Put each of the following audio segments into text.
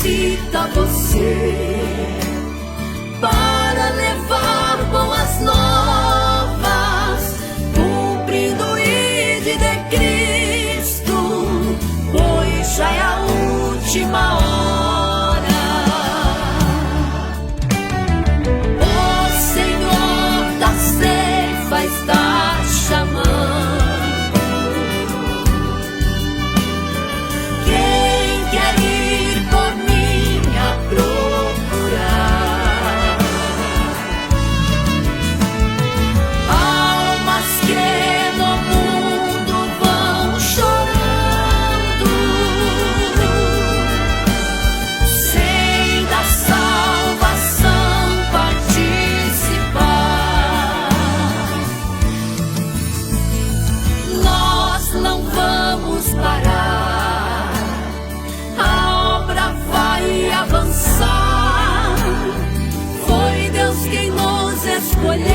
necessita você para levar boas novas, cumprindo o ID de Cristo, pois já é a última hora. Está chamando. Quem quer ir por mim a procurar? Almas que no mundo vão chorando, sem da salvação participar. Não vamos parar, a obra vai avançar. Foi Deus quem nos escolheu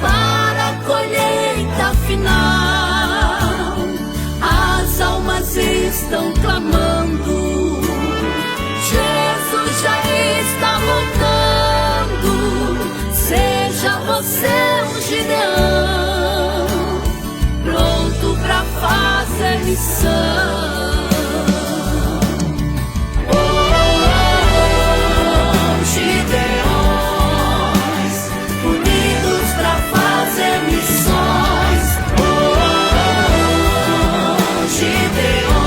para a colheita final. As almas estão clamando, Jesus já está voltando. Seja você um Gideão, pronto pra fazer missão. Oh, Gideões, unidos pra fazer missões. Oh, Gideões,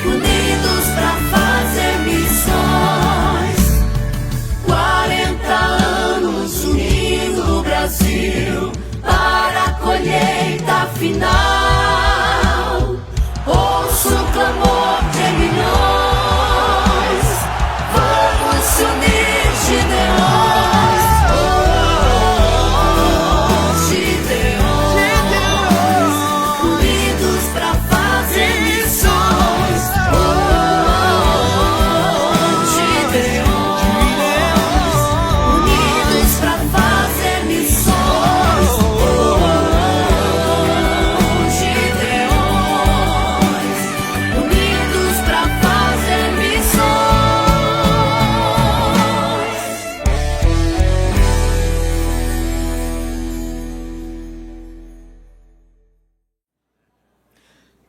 unidos pra fazer missões. 40 anos unindo o Brasil para a colheita final. Ouço o clamor de milhões, vamos se unir, Gideões. Oh, Gideões, unidos pra fazer missões. Oh, Gideões, unidos pra fazer missões.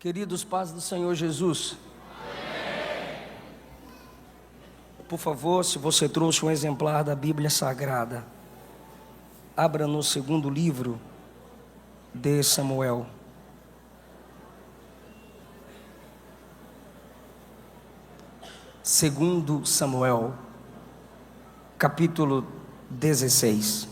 Queridos, paz do Senhor Jesus. Por favor, se você trouxe um exemplar da Bíblia Sagrada, abra no segundo livro de Samuel. Segundo Samuel, capítulo 16.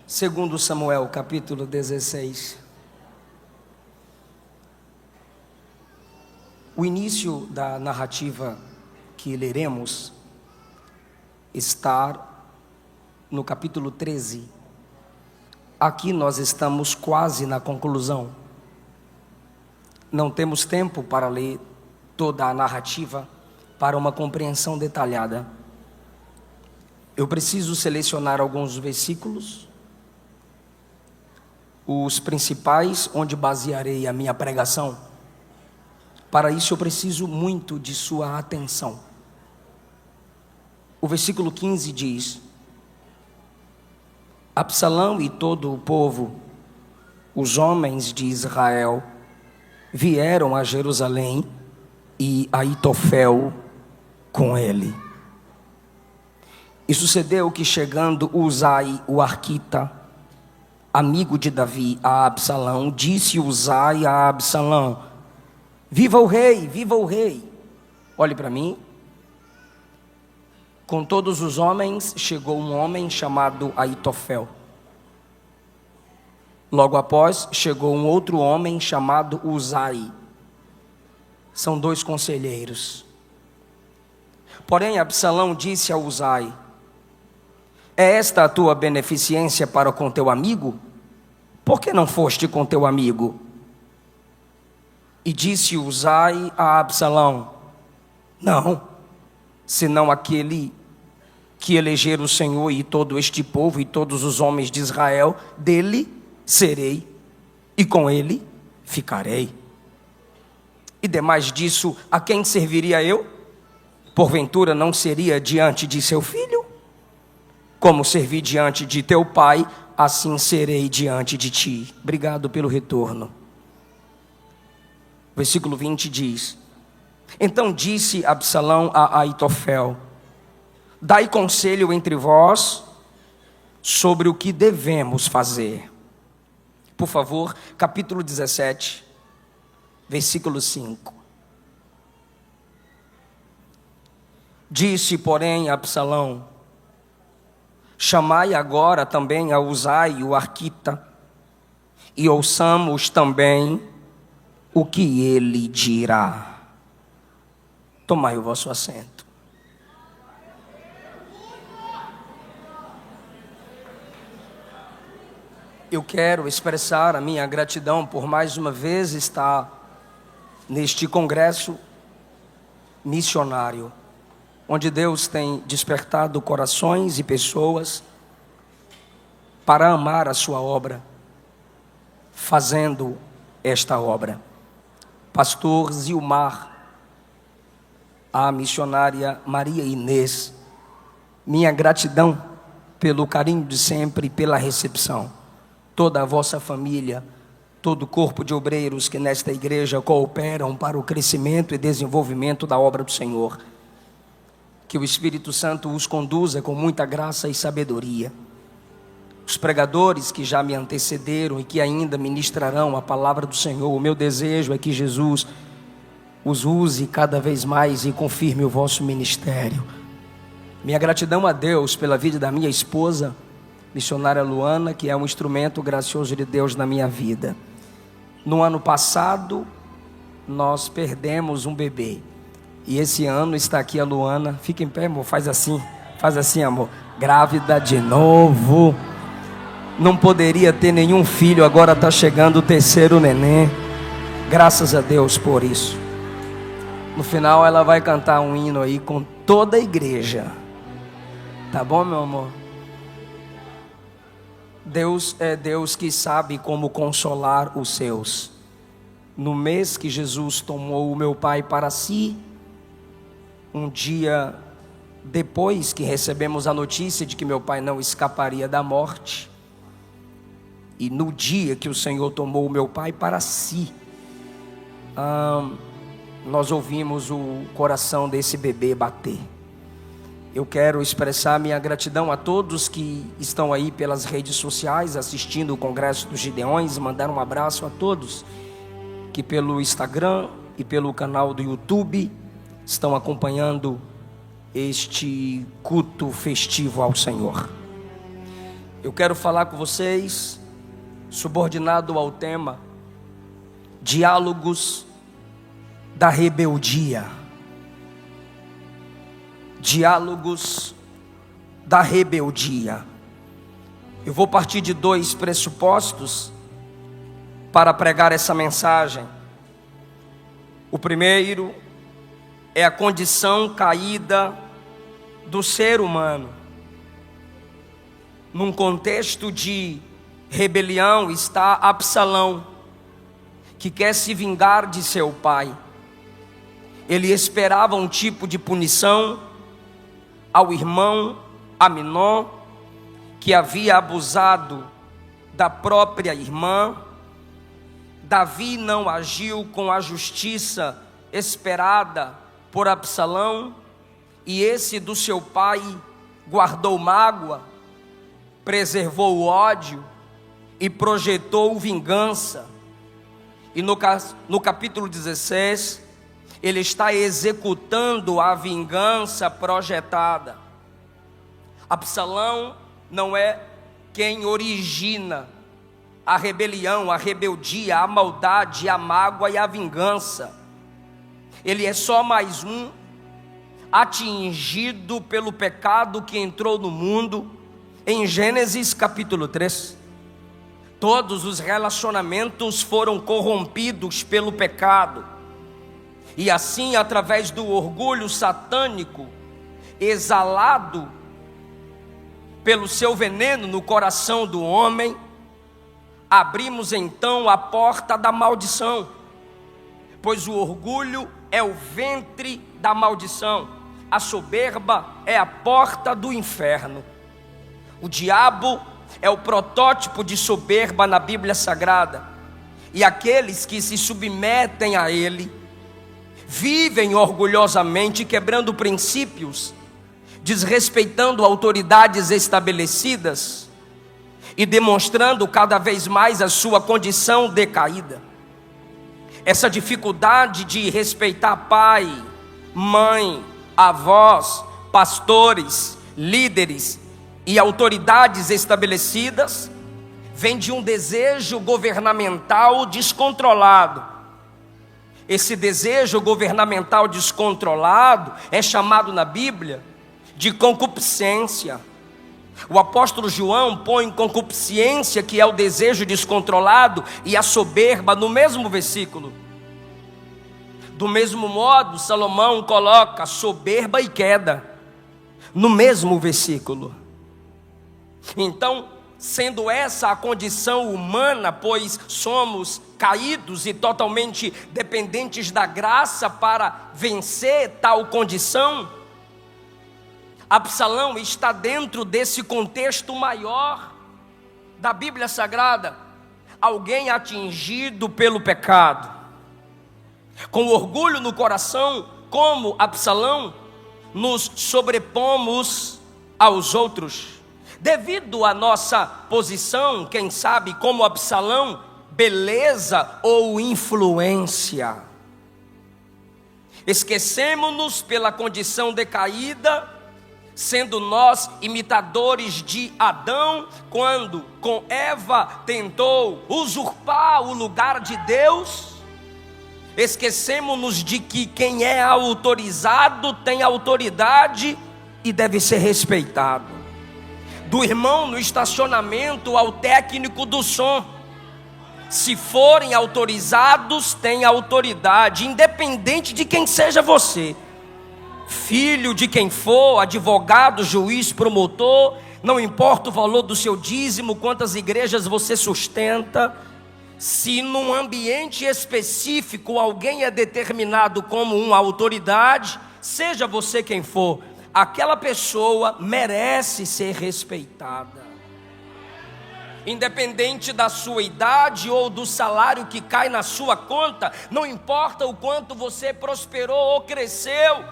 Segundo Samuel, capítulo 16. O início da narrativa que leremos está no capítulo 13. Aqui nós estamos quase na conclusão. Não temos tempo para ler toda a narrativa para uma compreensão detalhada. Eu preciso selecionar alguns versículos, os principais, onde basearei a minha pregação. Para isso eu preciso muito de sua atenção. O versículo 15 diz: Absalão e todo o povo, os homens de Israel, vieram a Jerusalém e Aitofel com ele. E sucedeu que, chegando Uzai, o arquita, amigo de Davi, a Absalão, disse Uzai a Absalão: viva o rei, viva o rei. Olhe para mim. Com todos os homens chegou um homem chamado Aitofel. Logo após chegou um outro homem chamado Uzai. São dois conselheiros. Porém Absalão disse a Uzai: É esta a tua beneficência para com teu amigo? Por que não foste com teu amigo? E disse Uzai a Absalão: não, senão aquele que eleger o Senhor e todo este povo e todos os homens de Israel, dele serei e com ele ficarei. E demais disso, a quem serviria eu? Porventura não seria diante de seu filho? Como servi diante de teu pai, assim serei diante de ti. Obrigado pelo retorno. Versículo 20 diz: então disse Absalão a Aitofel: dai conselho entre vós sobre o que devemos fazer. Por favor, capítulo 17, versículo 5. Disse, porém, Absalão: chamai agora também a Uzai, o arquita, e ouçamos também o que ele dirá. Tomai o vosso assento. Eu quero expressar a minha gratidão por mais uma vez estar neste congresso missionário, onde Deus tem despertado corações e pessoas para amar a sua obra, fazendo esta obra. Pastor Zilmar, a missionária Maria Inês, minha gratidão pelo carinho de sempre e pela recepção. Toda a vossa família, todo o corpo de obreiros que nesta igreja cooperam para o crescimento e desenvolvimento da obra do Senhor. Que o Espírito Santo os conduza com muita graça e sabedoria. Os pregadores que já me antecederam e que ainda ministrarão a palavra do Senhor, o meu desejo é que Jesus os use cada vez mais e confirme o vosso ministério. Minha gratidão a Deus pela vida da minha esposa, missionária Luana, que é um instrumento gracioso de Deus na minha vida. No ano passado, nós perdemos um bebê. E esse ano está aqui a Luana. Fica em pé, amor, faz assim, amor. Grávida de novo. Não poderia ter nenhum filho, agora está chegando o terceiro neném. Graças a Deus por isso. No final ela vai cantar um hino aí com toda a igreja. Tá bom, meu amor? Deus é Deus que sabe como consolar os seus. No mês que Jesus tomou o meu pai para si, um dia depois que recebemos a notícia de que meu pai não escaparia da morte, e no dia que o Senhor tomou o meu pai para si, nós ouvimos o coração desse bebê bater. Eu quero expressar minha gratidão a todos que estão aí pelas redes sociais assistindo o Congresso dos Gideões, mandar um abraço a todos que pelo Instagram e pelo canal do YouTube estão acompanhando este culto festivo ao Senhor. Eu quero falar com vocês, subordinado ao tema Diálogos da Rebeldia. Diálogos da rebeldia. Eu vou partir de dois pressupostos para pregar essa mensagem. O primeiro é a condição caída do ser humano. Num contexto de rebelião está Absalão, que quer se vingar de seu pai. Ele esperava um tipo de punição ao irmão Aminon, que havia abusado da própria irmã. Davi não agiu com a justiça esperada por Absalão, e esse do seu pai guardou mágoa, preservou o ódio e projetou vingança. E no capítulo 16, ele está executando a vingança projetada. Absalão não é quem origina a rebelião, a rebeldia, a maldade, a mágoa e a vingança. Ele é só mais um atingido pelo pecado que entrou no mundo Em Gênesis capítulo 3, todos os relacionamentos foram corrompidos pelo pecado. E assim, através do orgulho satânico, exalado pelo seu veneno no coração do homem, abrimos então a porta da maldição, pois o orgulho é o ventre da maldição, a soberba é a porta do inferno. O diabo é o protótipo de soberba na Bíblia Sagrada, e aqueles que se submetem a ele vivem orgulhosamente, quebrando princípios, desrespeitando autoridades estabelecidas e demonstrando cada vez mais a sua condição decaída. Essa dificuldade de respeitar pai, mãe, avós, pastores, líderes e autoridades estabelecidas vem de um desejo governamental descontrolado. Esse desejo governamental descontrolado é chamado na Bíblia de concupiscência. O apóstolo João põe concupiscência, que é o desejo descontrolado, e a soberba no mesmo versículo. Do mesmo modo, Salomão coloca soberba e queda no mesmo versículo. Então, sendo essa a condição humana, pois somos caídos e totalmente dependentes da graça para vencer tal condição, Absalão está dentro desse contexto maior da Bíblia Sagrada. Alguém atingido pelo pecado, com orgulho no coração, como Absalão, nos sobrepomos aos outros. Devido à nossa posição, quem sabe como Absalão, beleza ou influência. Esquecemos-nos pela condição decaída, sendo nós imitadores de Adão, quando com Eva tentou usurpar o lugar de Deus. Esquecemos-nos de que quem é autorizado tem autoridade e deve ser respeitado. Do irmão no estacionamento ao técnico do som, se forem autorizados, têm autoridade, independente de quem seja você. Filho de quem for, advogado, juiz, promotor, não importa o valor do seu dízimo, quantas igrejas você sustenta, se num ambiente específico alguém é determinado como uma autoridade, seja você quem for, aquela pessoa merece ser respeitada. Independente da sua idade ou do salário que cai na sua conta, não importa o quanto você prosperou ou cresceu,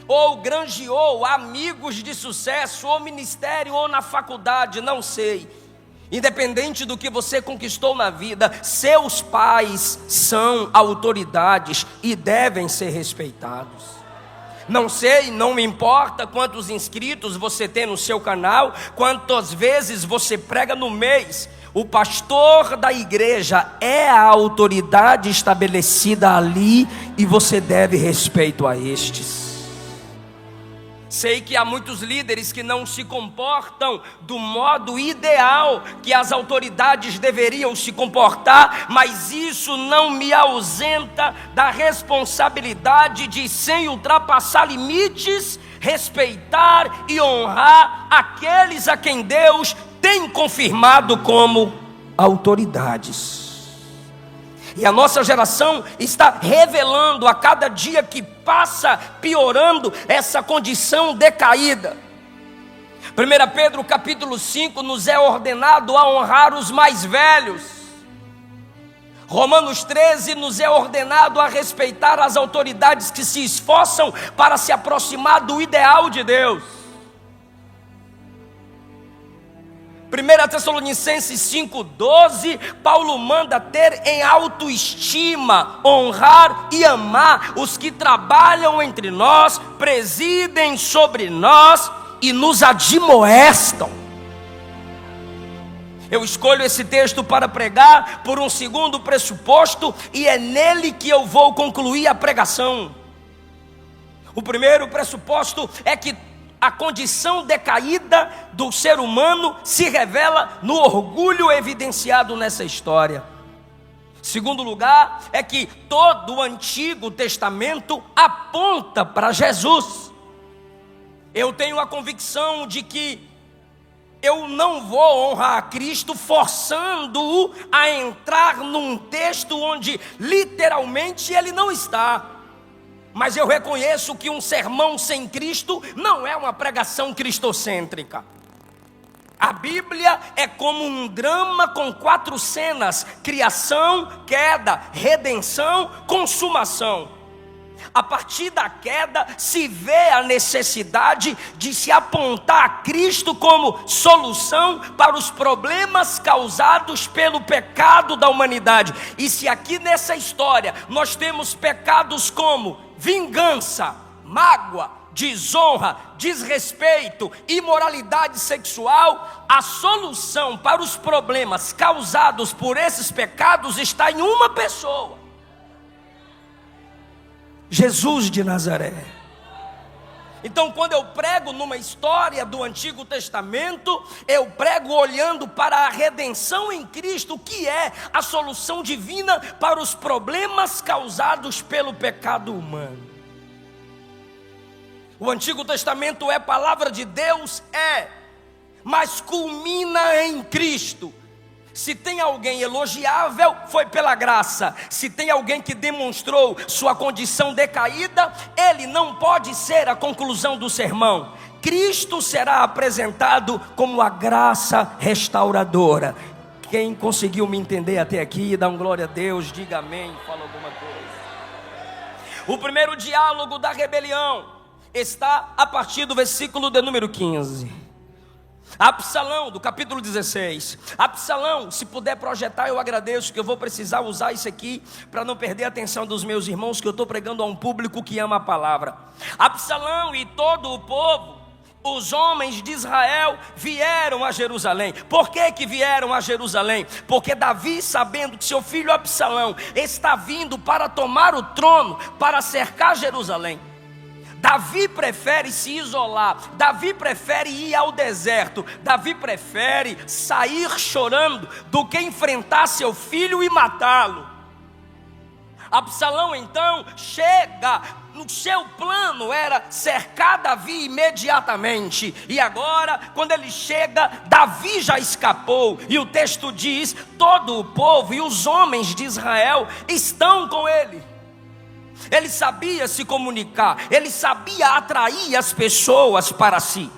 ou granjeou amigos de sucesso, ou ministério, ou na faculdade, não sei. Independente do que você conquistou na vida, seus pais são autoridades e devem ser respeitados. Não sei, não me importa quantos inscritos você tem no seu canal, quantas vezes você prega no mês. O pastor da igreja é a autoridade estabelecida ali e você deve respeito a estes. Sei que há muitos líderes que não se comportam do modo ideal que as autoridades deveriam se comportar, mas isso não me ausenta da responsabilidade de, sem ultrapassar limites, respeitar e honrar aqueles a quem Deus tem confirmado como autoridades. E a nossa geração está revelando a cada dia que passa, piorando essa condição decaída. 1 Pedro capítulo 5 nos é ordenado a honrar os mais velhos. Romanos 13 nos é ordenado a respeitar as autoridades que se esforçam para se aproximar do ideal de Deus. 1 Tessalonicenses 5,12, Paulo manda ter em autoestima, honrar e amar os que trabalham entre nós, presidem sobre nós e nos admoestam. Eu escolho esse texto para pregar por um segundo pressuposto, e é nele que eu vou concluir a pregação. O primeiro pressuposto é que a condição decaída do ser humano se revela no orgulho evidenciado nessa história. Segundo lugar, é que todo o Antigo Testamento aponta para Jesus. Eu tenho a convicção de que eu não vou honrar a Cristo forçando-o a entrar num texto onde literalmente ele não está. Mas eu reconheço que um sermão sem Cristo não é uma pregação cristocêntrica. A Bíblia é como um drama com 4 cenas: criação, queda, redenção, consumação. A partir da queda se vê a necessidade de se apontar a Cristo como solução para os problemas causados pelo pecado da humanidade. E se aqui nessa história nós temos pecados como vingança, mágoa, desonra, desrespeito, imoralidade sexual, a solução para os problemas causados por esses pecados está em uma pessoa: Jesus de Nazaré. Então, quando eu prego numa história do Antigo Testamento, eu prego olhando para a redenção em Cristo, que é a solução divina para os problemas causados pelo pecado humano. O Antigo Testamento é palavra de Deus, mas culmina em Cristo. Se tem alguém elogiável, foi pela graça. Se tem alguém que demonstrou sua condição decaída, ele não pode ser a conclusão do sermão. Cristo será apresentado como a graça restauradora. Quem conseguiu me entender até aqui, dá um glória a Deus, diga amém, fala alguma coisa. O primeiro diálogo da rebelião está a partir do versículo de número 15. Absalão, do capítulo 16. Absalão, se puder projetar, eu agradeço, que eu vou precisar usar isso aqui para não perder a atenção dos meus irmãos, que eu estou pregando a um público que ama a palavra. Absalão e todo o povo, os homens de Israel, vieram a Jerusalém. Por que vieram a Jerusalém? Porque Davi, sabendo que seu filho Absalão está vindo para tomar o trono, para cercar Jerusalém, Davi prefere se isolar, Davi prefere ir ao deserto, Davi prefere sair chorando do que enfrentar seu filho e matá-lo. Absalão então chega, no seu plano era cercar Davi imediatamente, e agora quando ele chega, Davi já escapou, e o texto diz: todo o povo e os homens de Israel estão com ele. Ele sabia se comunicar, ele sabia atrair as pessoas para si.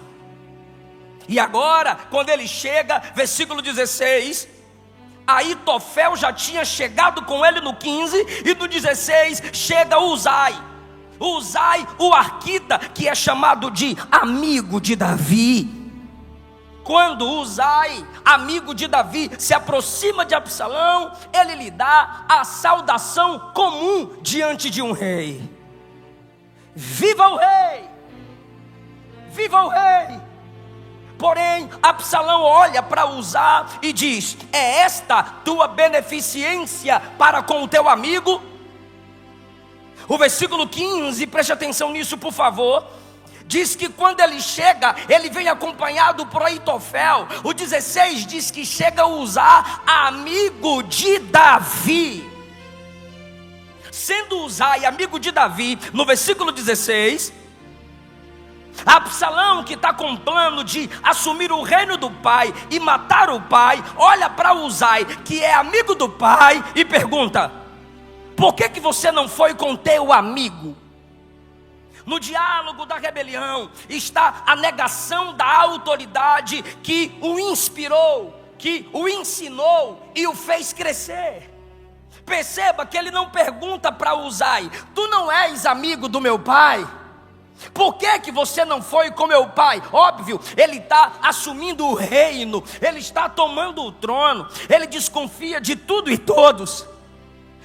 E agora, quando ele chega, versículo 16, Aitofel já tinha chegado com ele no 15, e no 16 chega Uzai, o arquita, que é chamado de amigo de Davi. Quando Uzai, amigo de Davi, se aproxima de Absalão, ele lhe dá a saudação comum diante de um rei: viva o rei! Viva o rei! Porém, Absalão olha para Uzai e diz: é esta tua beneficência para com o teu amigo? O versículo 15, preste atenção nisso por favor, diz que quando ele chega, ele vem acompanhado por Aitofel. O 16 diz que chega a Uzai, amigo de Davi. Sendo Uzai amigo de Davi, no versículo 16, Absalão, que está com plano de assumir o reino do pai e matar o pai, olha para Uzai, que é amigo do pai, e pergunta: por que você não foi com teu amigo? No diálogo da rebelião está a negação da autoridade que o inspirou, que o ensinou e o fez crescer. Perceba que ele não pergunta para Uzai: tu não és amigo do meu pai? Por que você não foi com meu pai? Óbvio, ele está assumindo o reino, ele está tomando o trono, ele desconfia de tudo e todos.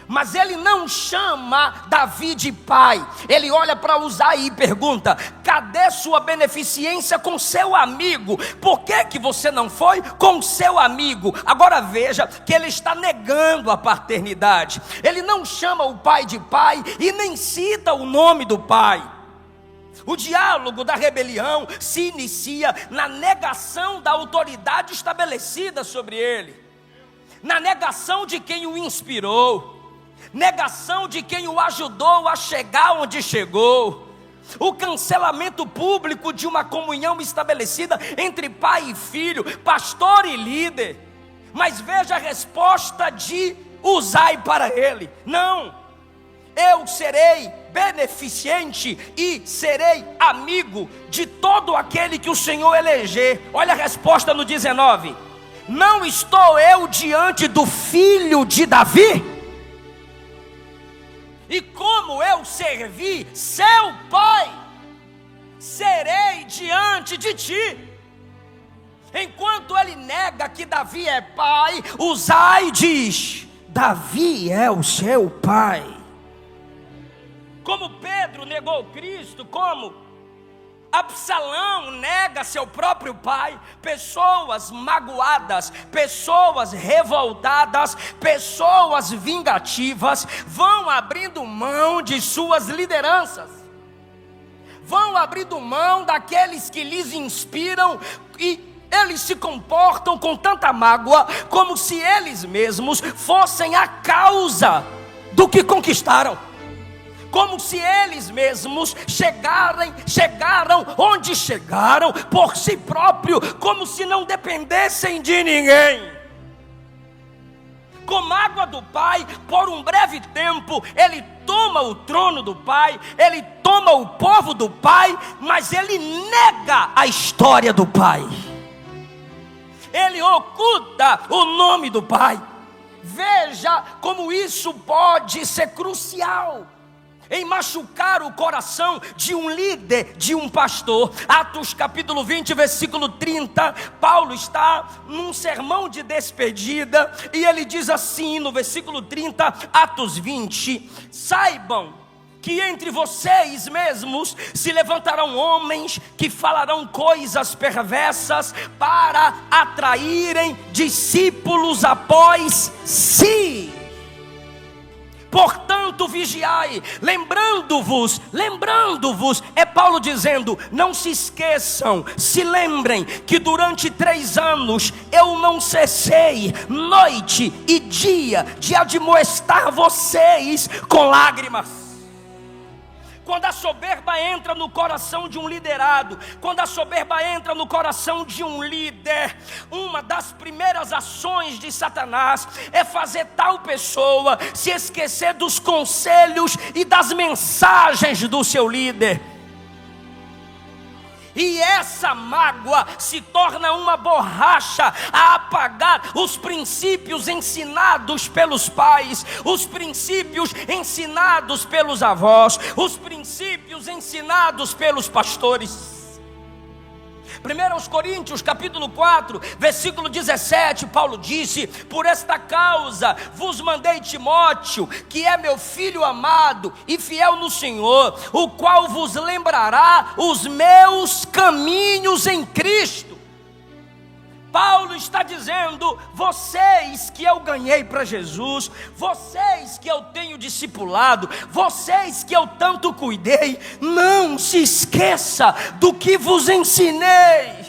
Mas ele não chama Davi de pai. Ele olha para Uzai e pergunta: cadê sua beneficência com seu amigo? Por que você não foi com seu amigo? Agora veja que ele está negando a paternidade. Ele não chama o pai de pai e nem cita o nome do pai. O diálogo da rebelião se inicia na negação da autoridade estabelecida sobre ele, na negação de quem o inspirou, negação de quem o ajudou a chegar onde chegou, o cancelamento público de uma comunhão estabelecida entre pai e filho, pastor e líder. Mas veja a resposta de Uzai para ele: não, eu serei beneficente e serei amigo de todo aquele que o Senhor eleger. Olha a resposta no 19: não estou eu diante do filho de Davi? E como eu servi seu pai, serei diante de ti. Enquanto ele nega que Davi é pai, Uzai diz: Davi é o seu pai. Como Pedro negou Cristo, como Absalão nega seu próprio pai, pessoas magoadas, pessoas revoltadas, pessoas vingativas vão abrindo mão de suas lideranças, vão abrindo mão daqueles que lhes inspiram, e eles se comportam com tanta mágoa, como se eles mesmos fossem a causa do que conquistaram, como se eles mesmos chegaram onde chegaram por si próprio, como se não dependessem de ninguém. Com mágoa do pai, por um breve tempo, ele toma o trono do pai, ele toma o povo do pai, mas ele nega a história do pai, ele oculta o nome do pai. Veja como isso pode ser crucial em machucar o coração de um líder, de um pastor. Atos capítulo 20, versículo 30, Paulo está num sermão de despedida, e ele diz assim no versículo 30, Atos 20: saibam que entre vocês mesmos se levantarão homens que falarão coisas perversas para atraírem discípulos após si. Portanto, vigiai, lembrando-vos, é Paulo dizendo: não se esqueçam, se lembrem que durante 3 anos eu não cessei, noite e dia, de admoestar vocês com lágrimas. Quando a soberba entra no coração de um liderado, quando a soberba entra no coração de um líder, uma das primeiras ações de Satanás é fazer tal pessoa se esquecer dos conselhos e das mensagens do seu líder. E essa mágoa se torna uma borracha a apagar os princípios ensinados pelos pais, os princípios ensinados pelos avós, os princípios ensinados pelos pastores. 1 Coríntios capítulo 4, versículo 17, Paulo disse: por esta causa vos mandei Timóteo, que é meu filho amado e fiel no Senhor, o qual vos lembrará os meus caminhos em Cristo. Paulo está dizendo: vocês que eu ganhei para Jesus, vocês que eu tenho discipulado, vocês que eu tanto cuidei, não se esqueça do que vos ensinei.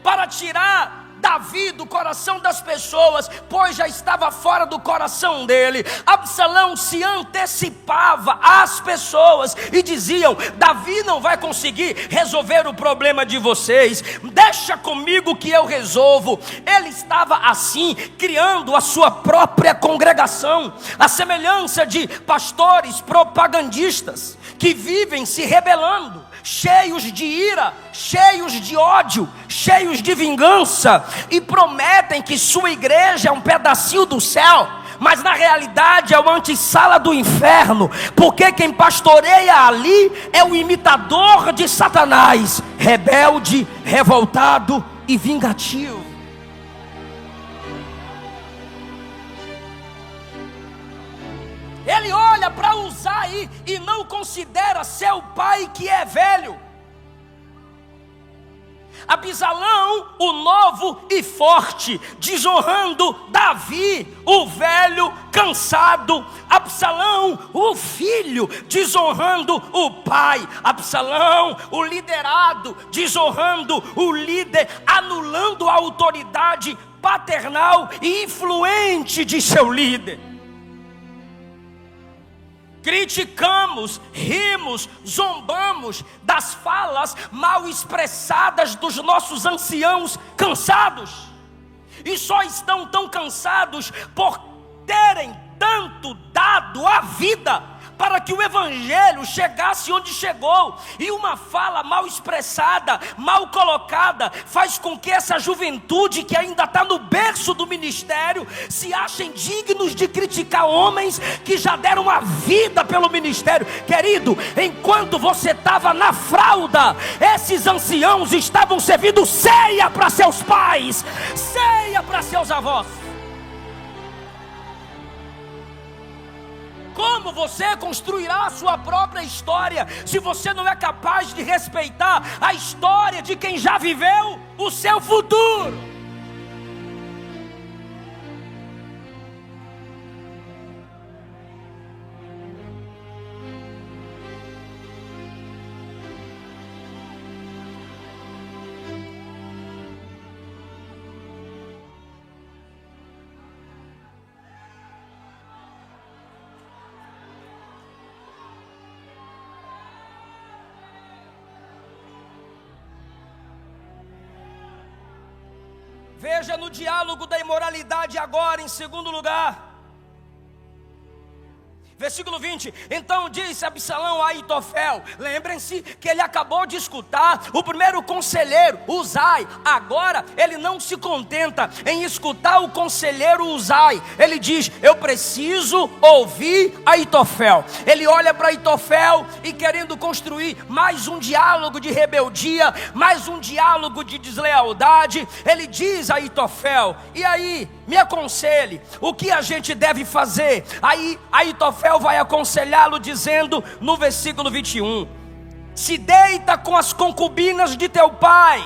Para tirar Davi do coração das pessoas, pois já estava fora do coração dele, Absalão se antecipava às pessoas e diziam: Davi não vai conseguir resolver o problema de vocês, deixa comigo que eu resolvo. Ele estava assim criando a sua própria congregação, a semelhança de pastores propagandistas que vivem se rebelando, cheios de ira, cheios de ódio, cheios de vingança, e prometem que sua igreja é um pedacinho do céu, mas na realidade é uma antessala do inferno, porque quem pastoreia ali é o imitador de Satanás, rebelde, revoltado e vingativo. Ele olha para Uzai e não considera seu pai, que é velho. Absalão, o novo e forte, desonrando Davi, o velho cansado. Absalão, o filho, desonrando o pai. Absalão, o liderado, desonrando o líder, anulando a autoridade paternal e influente de seu líder. Criticamos, rimos, zombamos das falas mal expressadas dos nossos anciãos cansados. E só estão tão cansados por terem tanto dado a vida para que o evangelho chegasse onde chegou. E uma fala mal expressada, mal colocada, faz com que essa juventude que ainda está no berço do ministério se achem dignos de criticar homens que já deram a vida pelo ministério. Querido, enquanto você estava na fralda, esses anciãos estavam servindo ceia para seus pais, ceia para seus avós. Como você construirá a sua própria história se você não é capaz de respeitar a história de quem já viveu o seu futuro? Veja no diálogo da imoralidade agora, em segundo lugar. Versículo 20, então disse Absalão a Aitofel, lembrem-se que ele acabou de escutar o primeiro conselheiro, Uzai. Agora ele não se contenta em escutar o conselheiro Uzai, ele diz, eu preciso ouvir Aitofel. Ele olha para Aitofel e querendo construir mais um diálogo de rebeldia, mais um diálogo de deslealdade, ele diz a Aitofel, e aí, me aconselhe, o que a gente deve fazer? Aí Aitofel vai aconselhá-lo dizendo no versículo 21, se deita com as concubinas de teu pai,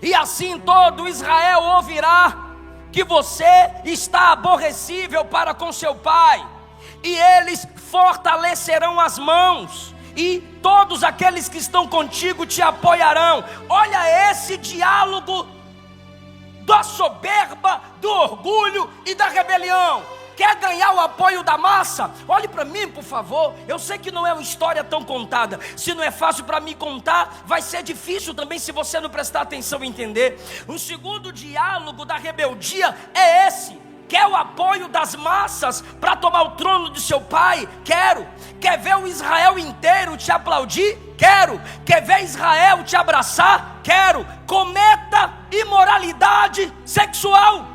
e assim todo Israel ouvirá que você está aborrecível para com seu pai, e eles fortalecerão as mãos, e todos aqueles que estão contigo te apoiarão. Olha esse diálogo da soberba, do orgulho e da rebelião. Quer ganhar o apoio da massa? Olhe para mim, por favor. Eu sei que não é uma história tão contada. Se não é fácil para mim contar, vai ser difícil também se você não prestar atenção e entender. Um segundo diálogo da rebeldia é esse. Quer o apoio das massas para tomar o trono de seu pai? Quero. Quer ver o Israel inteiro te aplaudir? Quero. Quer ver Israel te abraçar? Quero. Cometa imoralidade sexual.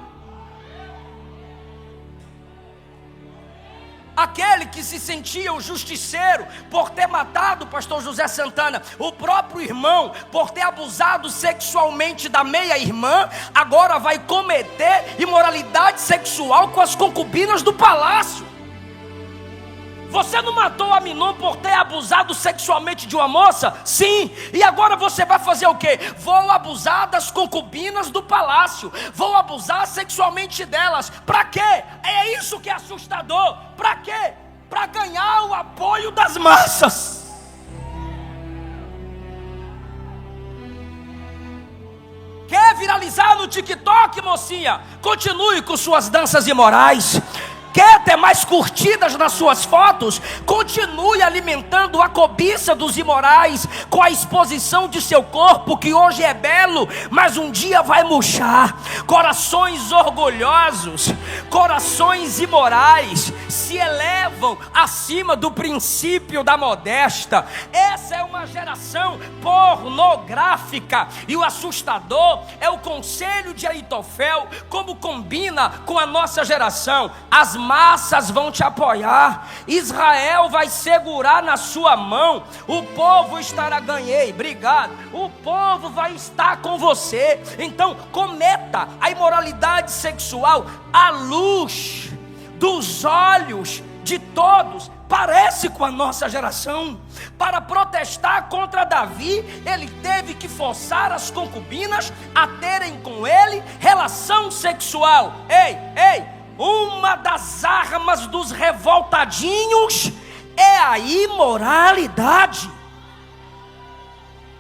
Aquele que se sentia o justiceiro por ter matado o pastor José Santana, o próprio irmão, por ter abusado sexualmente da meia-irmã, agora vai cometer imoralidade sexual com as concubinas do palácio. Você não matou Aminon por ter abusado sexualmente de uma moça? Sim. E agora você vai fazer o quê? Vou abusar das concubinas do palácio. Vou abusar sexualmente delas. Para quê? É isso que é assustador. Para quê? Para ganhar o apoio das massas. Quer viralizar no TikTok, mocinha? Continue com suas danças imorais. Quer ter mais curtidas nas suas fotos? Continue alimentando a cobiça dos imorais com a exposição de seu corpo, que hoje é belo, mas um dia vai murchar. Corações orgulhosos, corações imorais se elevam acima do princípio da modéstia. Essa é uma geração pornográfica, e o assustador é o conselho de Aitofel, como combina com a nossa geração. As massas vão te apoiar, Israel vai segurar na sua mão, o povo estará, ganhei, obrigado, o povo vai estar com você. Então cometa a imoralidade sexual à luz dos olhos de todos, parece com a nossa geração. Para protestar contra Davi, ele teve que forçar as concubinas a terem com ele relação sexual. Ei, uma das armas dos revoltadinhos é a imoralidade.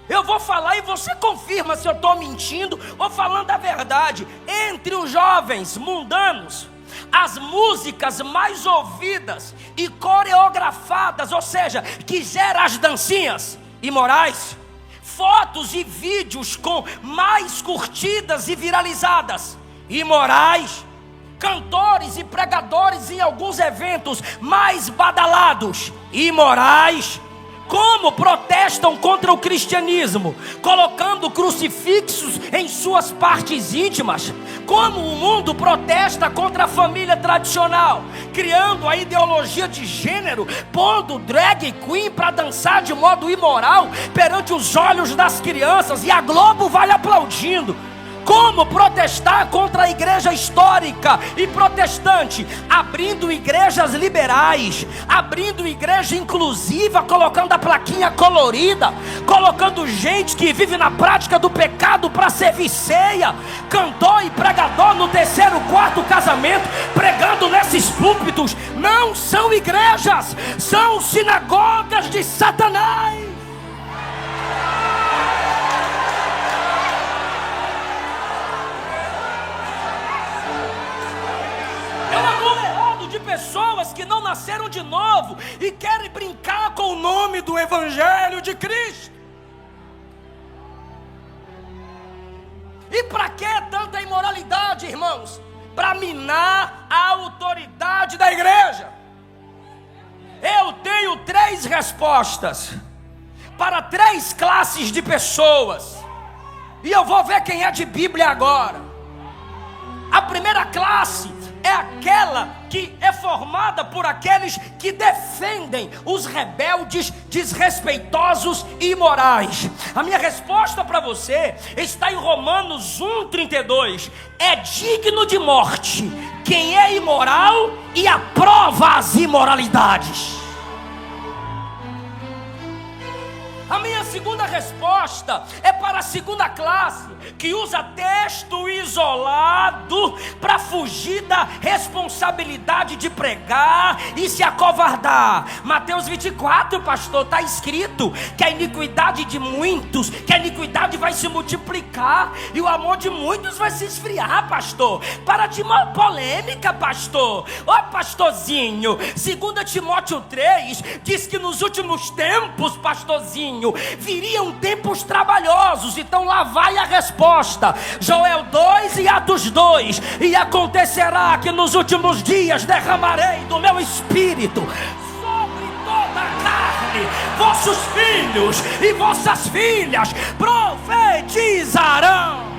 Eu vou falar e você confirma se eu estou mentindo ou falando a verdade. Entre os jovens mundanos, as músicas mais ouvidas e coreografadas, ou seja, que geram as dancinhas imorais, fotos e vídeos com mais curtidas e viralizadas, imorais, cantores e pregadores em alguns eventos mais badalados, imorais. Como protestam contra o cristianismo, colocando crucifixos em suas partes íntimas. Como o mundo protesta contra a família tradicional, criando a ideologia de gênero, pondo drag queen para dançar de modo imoral perante os olhos das crianças, e a Globo vai aplaudindo. Como protestar contra a igreja histórica e protestante, abrindo igrejas liberais, abrindo igreja inclusiva, colocando a plaquinha colorida, colocando gente que vive na prática do pecado para servir ceia, cantor e pregador no 3º, 4º casamento, pregando nesses púlpitos. Não são igrejas, são sinagogas de Satanás. De pessoas que não nasceram de novo e querem brincar com o nome do Evangelho de Cristo. E para que tanta imoralidade, irmãos? Para minar a autoridade da igreja. Eu tenho 3 respostas para 3 classes de pessoas, e eu vou ver quem é de Bíblia agora. A primeira classe é aquela que é formada por aqueles que defendem os rebeldes, desrespeitosos e imorais. A minha resposta para você está em Romanos 1,32. É digno de morte quem é imoral e aprova as imoralidades. A minha segunda resposta é para a segunda classe, que usa texto isolado para fugir da responsabilidade de pregar e se acovardar. Mateus 24, pastor, está escrito que a iniquidade de muitos, que a iniquidade vai se multiplicar e o amor de muitos vai se esfriar, pastor. Para de polêmica, pastor. Ó, pastorzinho, 2 Timóteo 3 diz que nos últimos tempos, pastorzinho, viriam tempos trabalhosos. Então lá vai a resposta, Joel 2 e Atos 2. E acontecerá que nos últimos dias derramarei do meu espírito sobre toda a carne. Vossos filhos e vossas filhas profetizarão.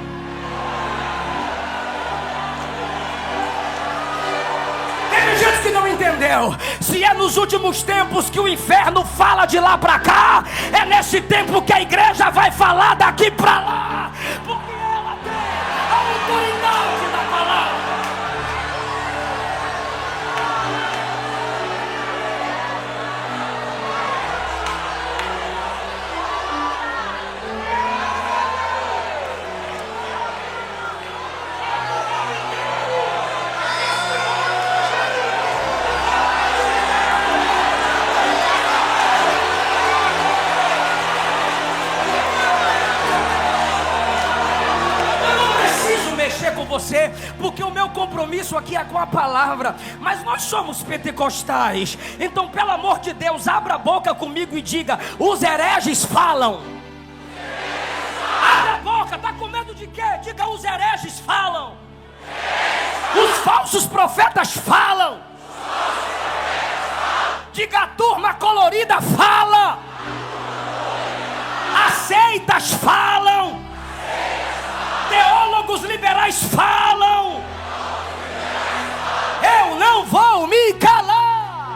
Tem gente que não entendeu. Se é nos últimos tempos que o inferno fala de lá para cá, é nesse tempo que a igreja vai falar daqui para lá, porque ela tem a autoridade da palavra. Você, porque o meu compromisso aqui é com a palavra, mas nós somos pentecostais, então pelo amor de Deus, abra a boca comigo e diga: os hereges falam. Abra a boca, tá com medo de quê? Diga: os hereges falam. Os falsos profetas falam. Diga: a turma colorida fala. As seitas falam. Teólogos liberais falam. Eu não vou me calar.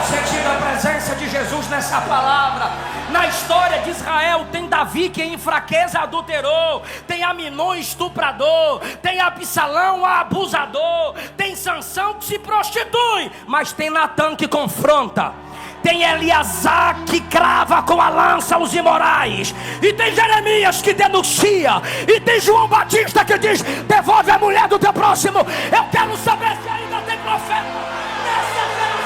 Sentindo a presença de Jesus nessa palavra. Na história de Israel tem Davi que em fraqueza adulterou, tem Aminon estuprador, tem Absalão abusador, tem Sansão que se prostitui, mas tem Natã que confronta, tem Eleazar que crava com a lança os imorais, e tem Jeremias que denuncia, e tem João Batista que diz: devolve a mulher do teu próximo. Eu quero saber se ainda tem profeta nessa geração.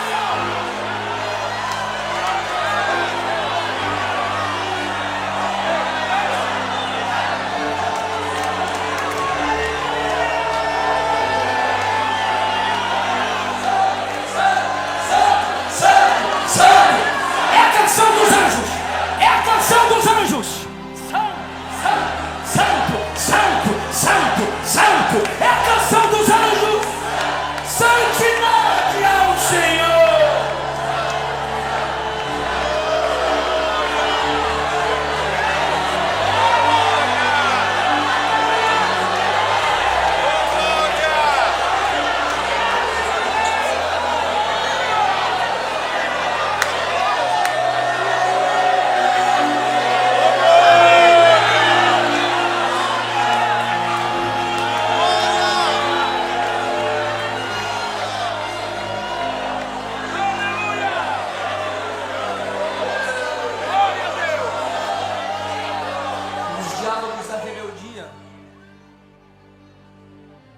É a canção dos anjos. É a canção dos anjos. Santo, santo, santo, santo. É a canção dos anjos. Santidade ao Senhor.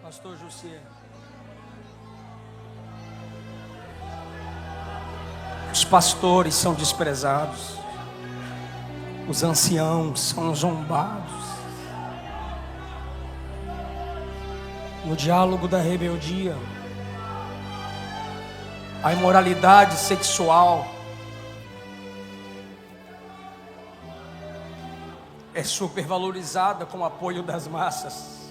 Pastor José, os pastores são desprezados, os anciãos são zombados. No diálogo da rebeldia, a imoralidade sexual é supervalorizada com o apoio das massas.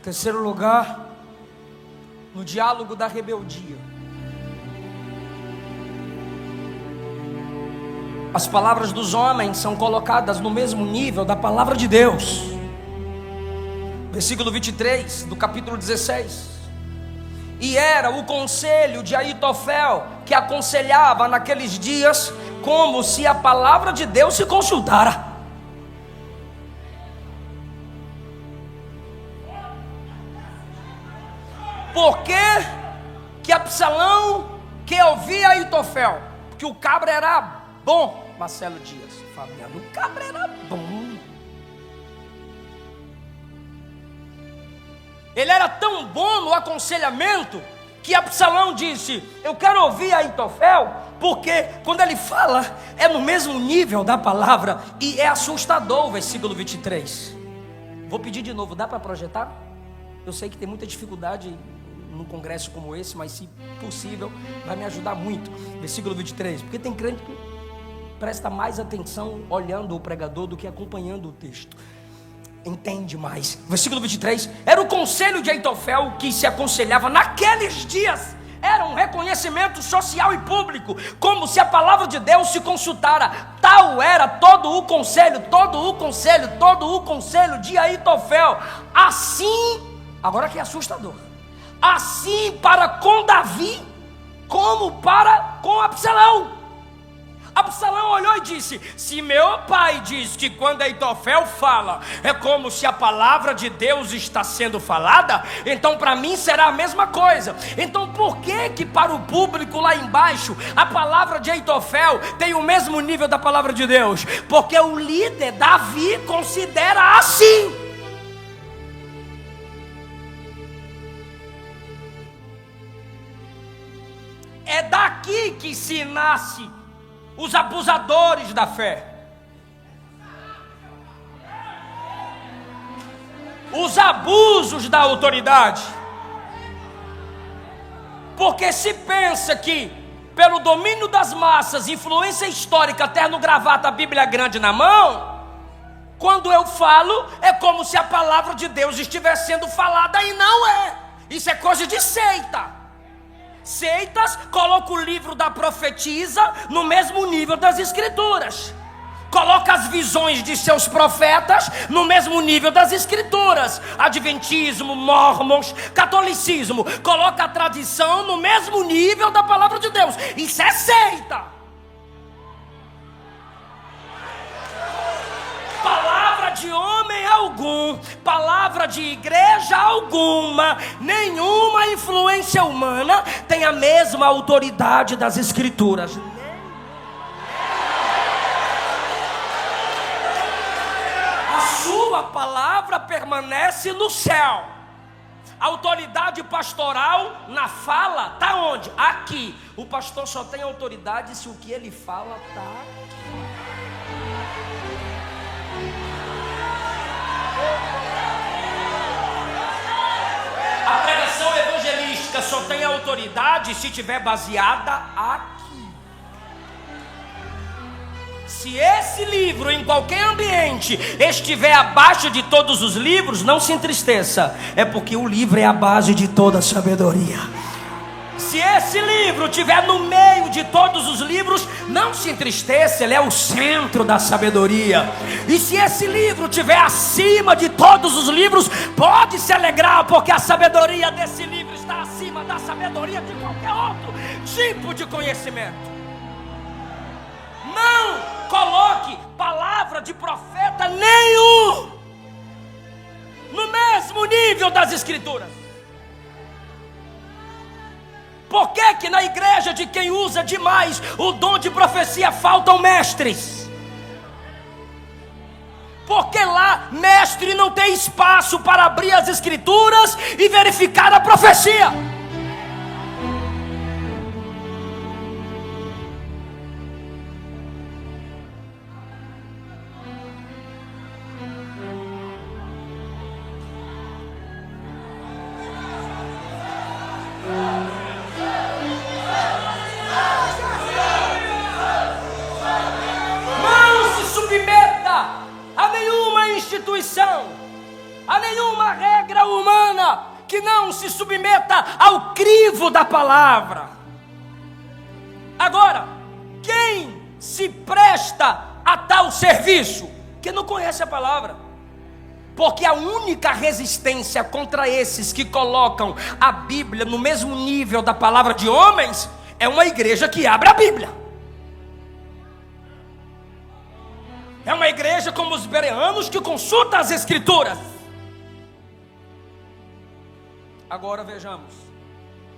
Terceiro lugar, no diálogo da rebeldia, as palavras dos homens são colocadas no mesmo nível da palavra de Deus. Versículo 23 do capítulo 16. E era o conselho de Aitofel que aconselhava naqueles dias, como se a palavra de Deus se consultara. Por que Absalão que ouvia Aitofel? Porque o cabra era bom. Marcelo Dias, Fabiano, o cabra era bom. Ele era tão bom no aconselhamento que Absalão disse: eu quero ouvir Aitofel, porque quando ele fala é no mesmo nível da palavra. E é assustador o versículo 23. Vou pedir de novo, dá para projetar? Eu sei que tem muita dificuldade num congresso como esse, mas se possível vai me ajudar muito. Versículo 23, porque tem crente que presta mais atenção olhando o pregador do que acompanhando o texto. Entende mais. Versículo 23, era o conselho de Aitofel que se aconselhava naqueles dias. Era um reconhecimento social e público, como se a palavra de Deus se consultara. Tal era todo o conselho de Aitofel. Assim, agora que é assustador, assim para com Davi, como para com Absalão. Absalão olhou e disse: se meu pai diz que quando Aitofel fala é como se a palavra de Deus está sendo falada, então para mim será a mesma coisa. Então por que para o público lá embaixo a palavra de Aitofel tem o mesmo nível da palavra de Deus? Porque o líder Davi considera assim. É daqui que se nasce os abusadores da fé, os abusos da autoridade. Porque se pensa que pelo domínio das massas, influência histórica, terno, gravata, Bíblia grande na mão, quando eu falo é como se a palavra de Deus estivesse sendo falada, e não é. Isso é coisa de seita. Seitas colocam o livro da profetisa no mesmo nível das escrituras. Coloca coloca as visões de seus profetas no mesmo nível das escrituras. Adventismo, mormons, catolicismo, coloca a tradição no mesmo nível da palavra de Deus. Isso é seita. Palavra de homem algum, palavra de igreja alguma, nenhuma influência humana tem a mesma autoridade das escrituras. A sua palavra permanece no céu. A autoridade pastoral na fala está onde? Aqui. O pastor só tem autoridade se o que ele fala está aqui. A pregação evangelística só tem autoridade se estiver baseada aqui. Se esse livro em qualquer ambiente estiver abaixo de todos os livros, não se entristeça, é porque o livro é a base de toda a sabedoria. Se esse livro estiver no meio de todos os livros, não se entristeça, ele é o centro da sabedoria. E se esse livro estiver acima de todos os livros, pode se alegrar, porque a sabedoria desse livro está acima da sabedoria de qualquer outro tipo de conhecimento. Não coloque palavra de profeta nenhum no mesmo nível das escrituras. Por que que na igreja de quem usa demais o dom de profecia faltam mestres? Porque lá mestre não tem espaço para abrir as escrituras e verificar a profecia. A nenhuma regra humana que não se submeta ao crivo da palavra. Agora, quem se presta a tal serviço? Que não conhece a palavra. Porque a única resistência contra esses que colocam a Bíblia no mesmo nível da palavra de homens é uma igreja que abre a Bíblia. É uma igreja como os bereanos que consulta as escrituras. Agora vejamos.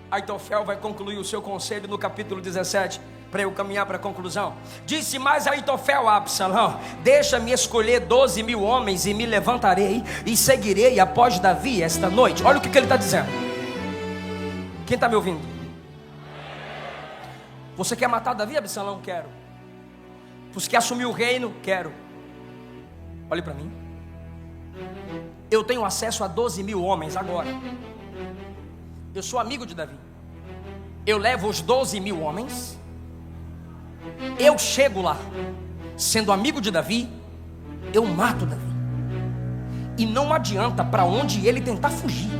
Aitofel vai concluir o seu conselho no capítulo 17, para eu caminhar para a conclusão. Disse mais Aitofel a Absalão: deixa-me escolher 12.000 homens e me levantarei e seguirei após Davi esta noite. Olha o que ele está dizendo. Quem está me ouvindo? Você quer matar Davi, Absalão? Quero. Você quer assumir o reino? Quero. Olhe para mim. Eu tenho acesso a 12.000 homens agora. Eu sou amigo de Davi. Eu levo os 12.000 homens. Eu chego lá. Sendo amigo de Davi, eu mato Davi. E não adianta para onde ele tentar fugir.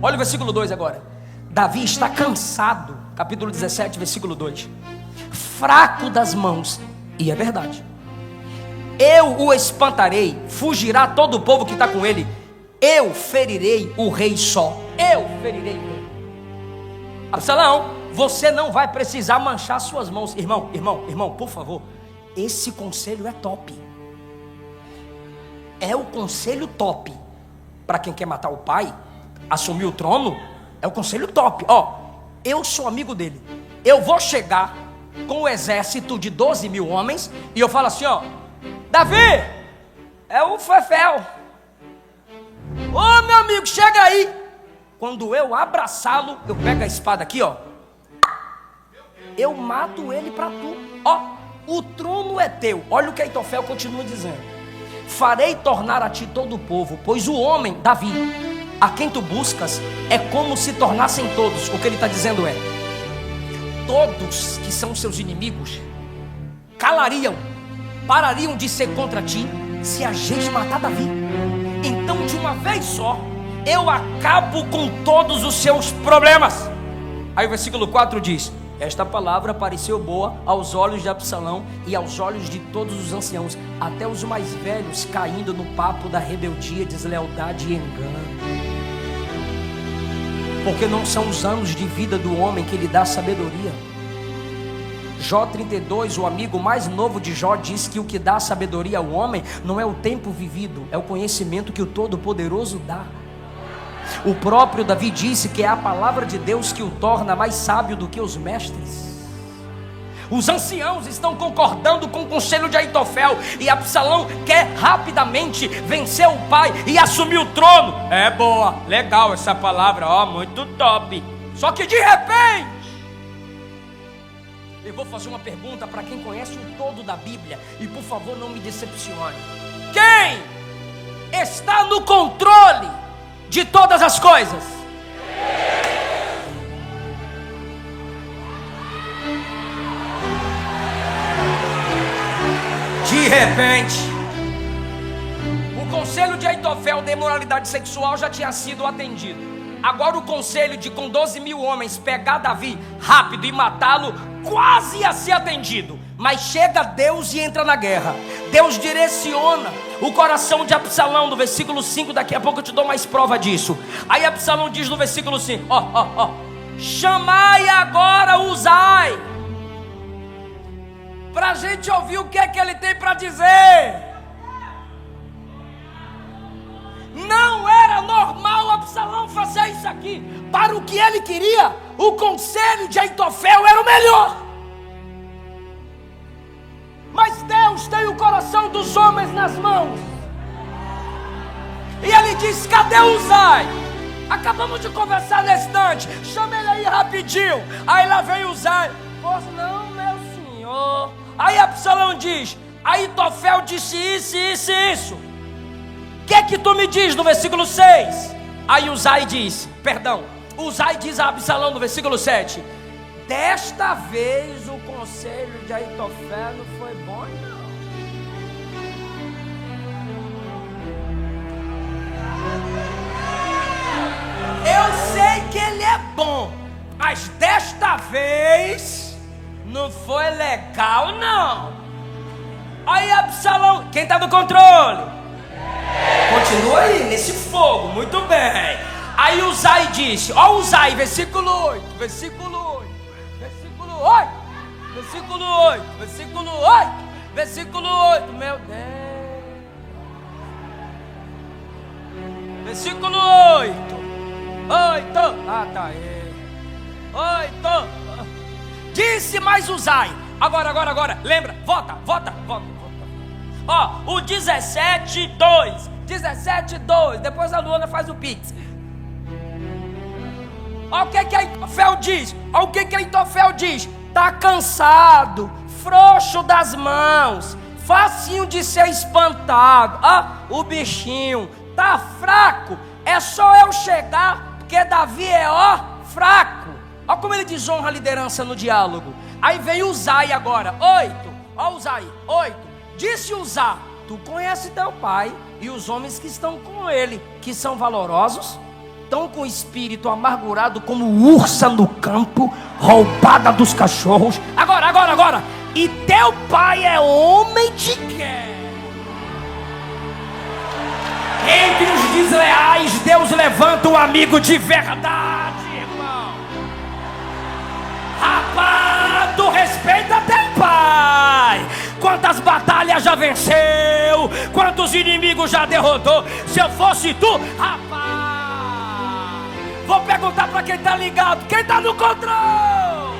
Olha o versículo 2 agora. Davi está cansado. Capítulo 17, versículo 2. Fraco das mãos. E é verdade. Eu o espantarei. Fugirá todo o povo que está com ele. Eu ferirei o rei só. Eu ferirei o rei. Absalão, você não vai precisar manchar suas mãos. Irmão, por favor. Esse conselho é top. É o conselho top. Para quem quer matar o pai, assumir o trono, é o conselho top. Eu sou amigo dele. Eu vou chegar com o exército de 12.000 homens e eu falo assim, Davi, é o Fefel. Ô meu amigo, chega aí. Quando eu abraçá-lo, eu pego a espada aqui, eu mato ele para tu. O trono é teu. Olha o que Aitofel continua dizendo: farei tornar a ti todo o povo, pois o homem, Davi, a quem tu buscas, é como se tornassem todos. O que ele está dizendo é: todos que são seus inimigos calariam, parariam de ser contra ti, se a gente matar Davi. Então de uma vez só eu acabo com todos os seus problemas. Aí o versículo 4 diz: Esta palavra pareceu boa aos olhos de Absalão e aos olhos de todos os anciãos, até os mais velhos, caindo no papo da rebeldia, deslealdade e engano. Porque não são os anos de vida do homem que lhe dá sabedoria. Jó 32, o amigo mais novo de Jó, diz que o que dá sabedoria ao homem não é o tempo vivido, é o conhecimento que o Todo-Poderoso dá. O próprio Davi disse que é a palavra de Deus que o torna mais sábio do que os mestres. Os anciãos estão concordando com o conselho de Aitofel, e Absalão quer rapidamente vencer o pai e assumir o trono. É boa, legal essa palavra, ó, muito top. Só que de repente, eu vou fazer uma pergunta para quem conhece o todo da Bíblia, e por favor não me decepcione. Quem está no controle de todas as coisas? De repente, o conselho de Aitofel de imoralidade sexual já tinha sido atendido. Agora o conselho de com 12 mil homens pegar Davi rápido e matá-lo quase ia ser atendido. Mas chega Deus e entra na guerra. Deus direciona o coração de Absalão no versículo 5. Daqui a pouco eu te dou mais prova disso. Aí Absalão diz no versículo 5: chamai agora Uzai, para a gente ouvir o que é que ele tem para dizer. Não era normal Absalão fazer isso aqui. Para o que ele queria, o conselho de Aitofel era o melhor. Mas Deus tem o coração dos homens nas mãos. E ele diz: cadê Uzai? Acabamos de conversar nesse instante. Chama ele aí rapidinho. Aí lá vem Uzai. Pois não, meu senhor. Aí Absalão diz: Aitofel disse isso, isso e isso. O que é que tu me diz no versículo 6? Aí Uzai diz a Absalão no versículo 7: desta vez o conselho de Aitofel não foi bom, não. Eu sei que ele é bom, mas desta vez não foi legal, não. Aí Absalão, quem está no controle? Continua aí, nesse fogo, muito bem. Aí Uzai disse, ó Uzai, versículo 8, versículo 8, versículo 8, versículo 8, versículo 8, versículo 8, meu Deus. Versículo 8, 8, tá aí, 8. Disse mais Uzai, agora, lembra, vota. Ó, o 17:2, depois a Luana faz o pix. Ó o que Aitofel diz, tá cansado, frouxo das mãos, facinho de ser espantado. Ó, o bichinho tá fraco, é só eu chegar, porque Davi é fraco. Ó como ele desonra a liderança no diálogo. Aí vem Uzai agora, 8, ó Uzai, 8. Disse Uzá: tu conhece teu pai e os homens que estão com ele, que são valorosos, estão com o espírito amargurado como ursa no campo, roubada dos cachorros. Agora, e teu pai é homem de guerra. Entre os desleais, Deus levanta um amigo de verdade, irmão. Rapaz, tu respeita teu pai. Quantas batalhas já venceu, quantos inimigos já derrotou. Se eu fosse tu, rapaz, vou perguntar para quem tá ligado, quem tá no controle.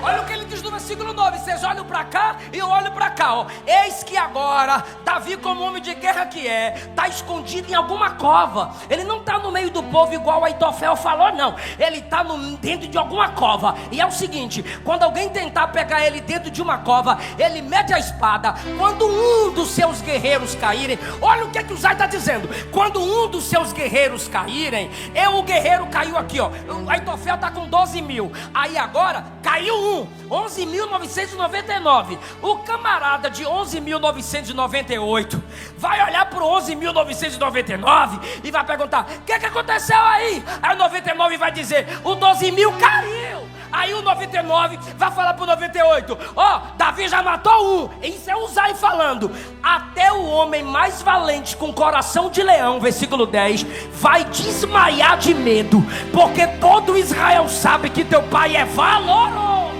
Olha o que ele diz no versículo 9. Vocês olham para cá e eu olho para cá, ó. Eis que agora Davi, como homem de guerra que é, está escondido em alguma cova. Ele não está no meio do povo igual Aitofel falou, não. Ele está dentro de alguma cova. E é o seguinte, quando alguém tentar pegar ele dentro de uma cova, ele mete a espada. Quando um dos seus guerreiros caírem, olha o que Uzai está dizendo. Quando um dos seus guerreiros caírem, o guerreiro caiu aqui, ó. Aitofel está com 12 mil. Aí agora caiu 11 11.999. O camarada de 11.998 vai olhar para o 11.999 e vai perguntar: o que aconteceu aí? Aí o 99 vai dizer: o 12.000 caiu. Aí o 99 vai falar pro 98: ó, Davi já matou um. Isso é Uzai falando. Até o homem mais valente com coração de leão, versículo 10, vai desmaiar de medo, porque todo Israel sabe que teu pai é valoroso.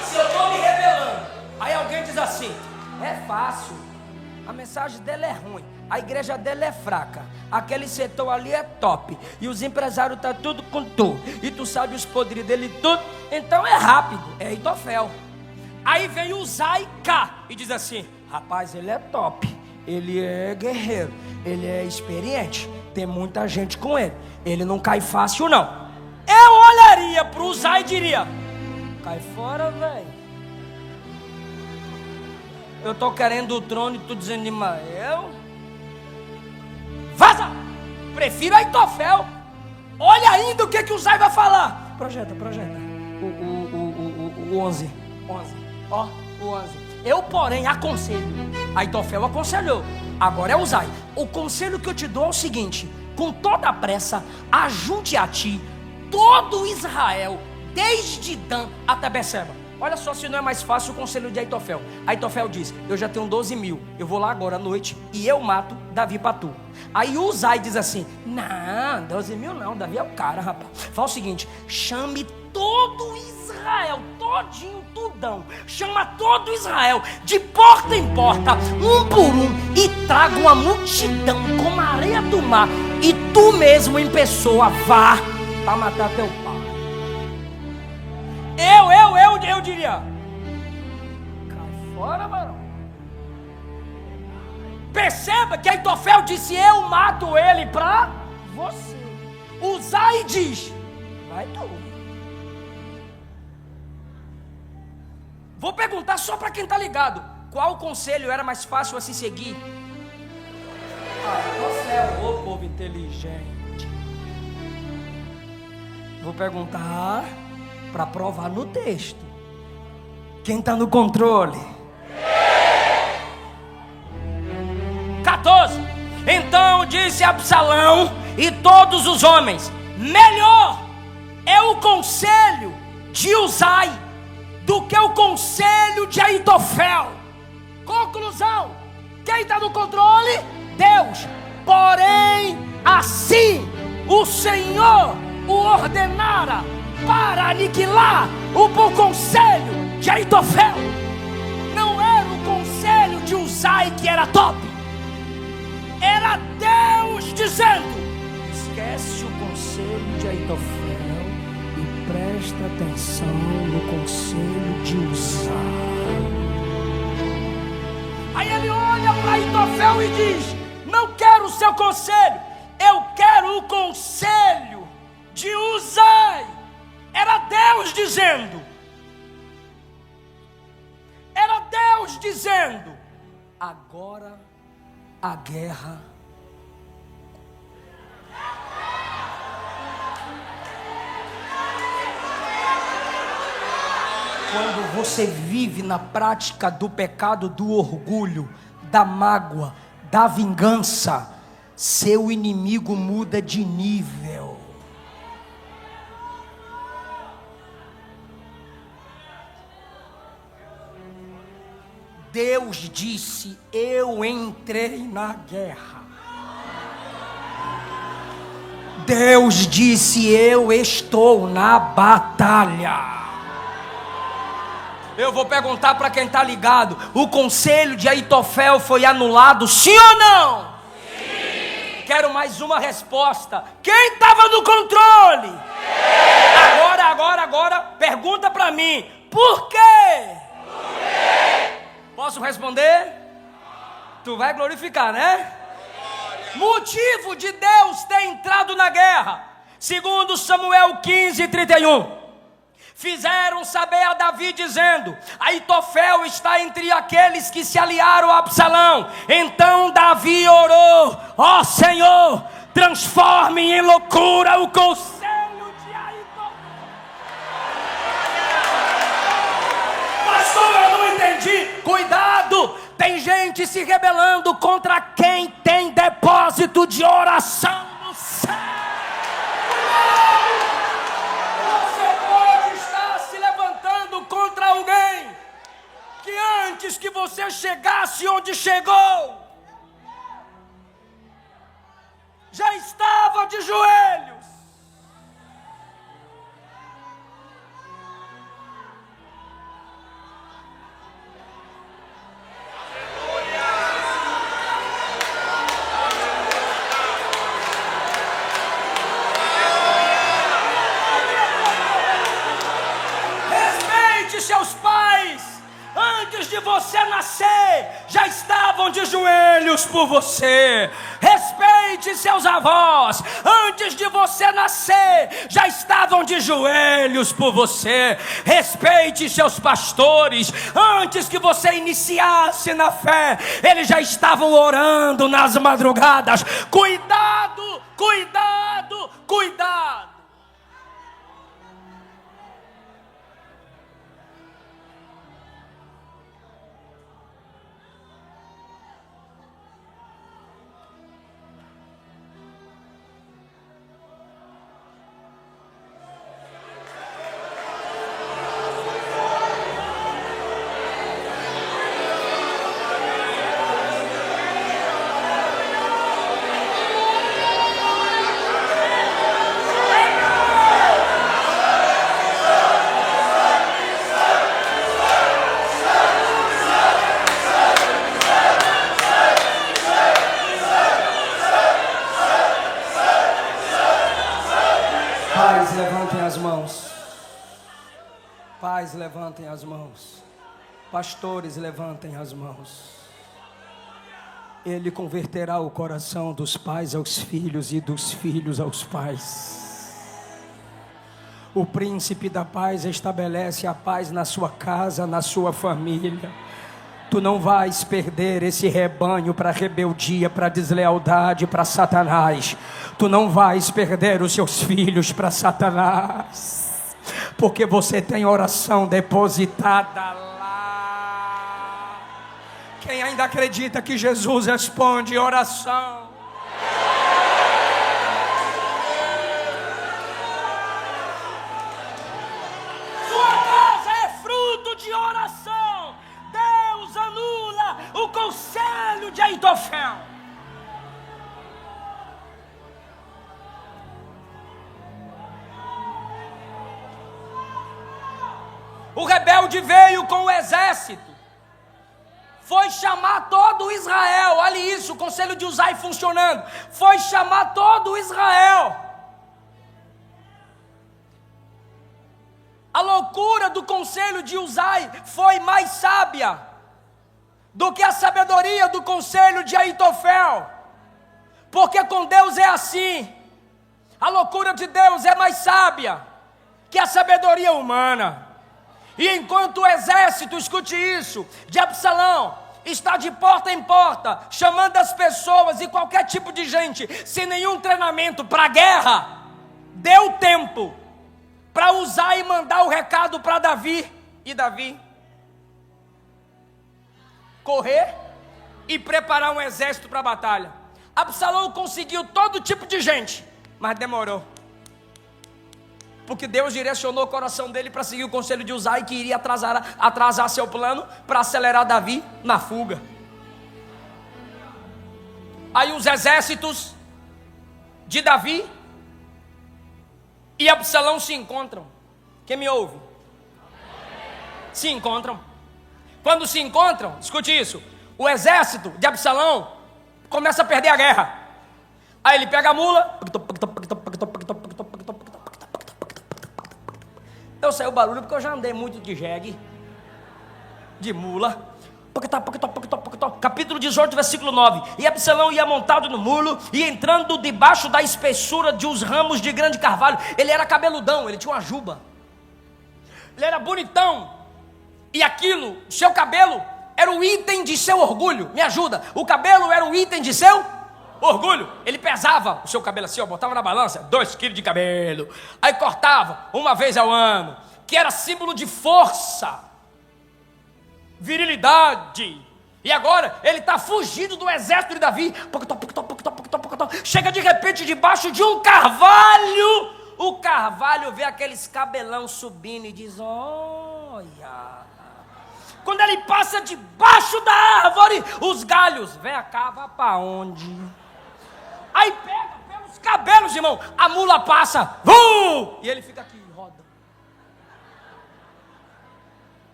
Se eu estou me rebelando, aí alguém diz assim: é fácil, a mensagem dela é ruim, a igreja dela é fraca, aquele setor ali é top, e os empresários tá tudo com tu, e tu sabe os podres dele tudo, então é rápido, é Aitofel. Aí vem o Uzai cá e diz assim: rapaz, ele é top, ele é guerreiro, ele é experiente, tem muita gente com ele, ele não cai fácil não. Eu olharia pro Uzai e diria: cai fora, velho. Eu tô querendo o trono e tu dizendo: Ismael, vaza! Prefiro Aitofel. Olha ainda o que o Uzai vai falar. Projeta. O 11. Ó, o 11. Eu, porém, aconselho. Aitofel aconselhou. Agora é o Uzai. O conselho que eu te dou é o seguinte: com toda a pressa, ajunte a ti todo Israel, desde Dan até Beceba. Olha só se não é mais fácil o conselho de Aitofel. Aitofel diz: eu já tenho 12.000, eu vou lá agora à noite e eu mato Davi para tu. Aí o Uzai diz assim: não, 12.000 não, Davi é o cara, rapaz. Fala o seguinte: chame todo Israel, todinho, tudão. Chama todo Israel, de porta em porta, um por um, e traga uma multidão como a areia do mar, e tu mesmo em pessoa vá para matar teu pai. Eu diria: cai fora, varão. Perceba que Aitofel disse: eu mato ele pra você. Uzai diz: vai tu. Vou perguntar só para quem tá ligado: qual conselho era mais fácil a se seguir? Você é o povo inteligente. Vou perguntar para provar no texto. Quem está no controle? 14. Então disse Absalão e todos os homens: melhor é o conselho de Uzai do que o conselho de Aitofel. Conclusão: quem está no controle? Deus. Porém, assim o Senhor o ordenara para aniquilar o bom conselho de Aitofel. Não era o conselho de Uzai que era top, era Deus dizendo: esquece o conselho de Aitofel e presta atenção no conselho de Uzai. Aí ele olha para Aitofel e diz: não quero o seu conselho, eu quero o conselho de Uzai. Era Deus dizendo. Era Deus dizendo: agora a guerra. Quando você vive na prática do pecado, do orgulho, da mágoa, da vingança, seu inimigo muda de nível. Deus disse: eu entrei na guerra. Deus disse: eu estou na batalha. Eu vou perguntar para quem está ligado: o conselho de Aitofel foi anulado, sim ou não? Sim. Quero mais uma resposta. Quem estava no controle? Sim. Agora, pergunta para mim: por quê? Por quê? Posso responder? Tu vai glorificar, né? Motivo de Deus ter entrado na guerra, segundo Samuel 15:31. fizeram saber a Davi, dizendo: Aitofel está entre aqueles que se aliaram a Absalão. Então Davi orou: ó Senhor, transforme em loucura o conselho de Aitofel. Pastor, eu não entendi. Cuidado, tem gente se rebelando contra quem tem depósito de oração no céu. Contra alguém que antes que você chegasse onde chegou, já estava de joelhos. Seus pais, antes de você nascer, já estavam de joelhos por você. Respeite seus avós, antes de você nascer, já estavam de joelhos por você. Respeite seus pastores, antes que você iniciasse na fé, eles já estavam orando nas madrugadas. Cuidado, cuidado, cuidado. Pais, levantem as mãos. Pais, levantem as mãos. Pastores, levantem as mãos. Ele converterá o coração dos pais aos filhos e dos filhos aos pais. O príncipe da paz estabelece a paz na sua casa, na sua família. Tu não vais perder esse rebanho para rebeldia, para deslealdade, para Satanás. Tu não vais perder os seus filhos para Satanás, porque você tem oração depositada lá. Quem ainda acredita que Jesus responde oração? Sua casa é fruto de oração. Deus anula o conselho de Aitofel. O rebelde veio com o exército, foi chamar todo Israel. Olha isso, o conselho de Uzai funcionando. Foi chamar todo Israel. A loucura do conselho de Uzai foi mais sábia do que a sabedoria do conselho de Aitofel, porque com Deus é assim. A loucura de Deus é mais sábia que a sabedoria humana. E enquanto o exército, escute isso, de Absalão está de porta em porta, chamando as pessoas e qualquer tipo de gente, sem nenhum treinamento para a guerra, deu tempo para usar e mandar o recado para Davi. E Davi correr e preparar um exército para a batalha. Absalão conseguiu todo tipo de gente, mas demorou. Porque Deus direcionou o coração dele para seguir o conselho de Uzai, que iria atrasar seu plano para acelerar Davi na fuga. Aí os exércitos de Davi e Absalão se encontram. Quem me ouve? Se encontram. Quando se encontram, escute isso, o exército de Absalão começa a perder a guerra. Aí ele pega a mula. Eu sei o barulho porque eu já andei muito de jegue, de mula. Capítulo 18, versículo 9. E Absalão ia montado no mulo e entrando debaixo da espessura de uns ramos de grande carvalho. Ele era cabeludão, ele tinha uma juba. ele era bonitão. E aquilo, seu cabelo, era o item de seu orgulho. Me ajuda. O cabelo era o item de seu orgulho. Ele pesava o seu cabelo assim, ó, botava na balança, 2 quilos de cabelo. Aí cortava uma vez ao ano, que era símbolo de força, virilidade. E agora ele está fugindo do exército de Davi. Chega de repente debaixo de um carvalho. O carvalho vê aqueles cabelão subindo e diz: olha. Quando ele passa debaixo da árvore, os galhos, vem cá, vai para onde? Aí pega pelos cabelos, irmão, a mula passa, e ele fica aqui, roda.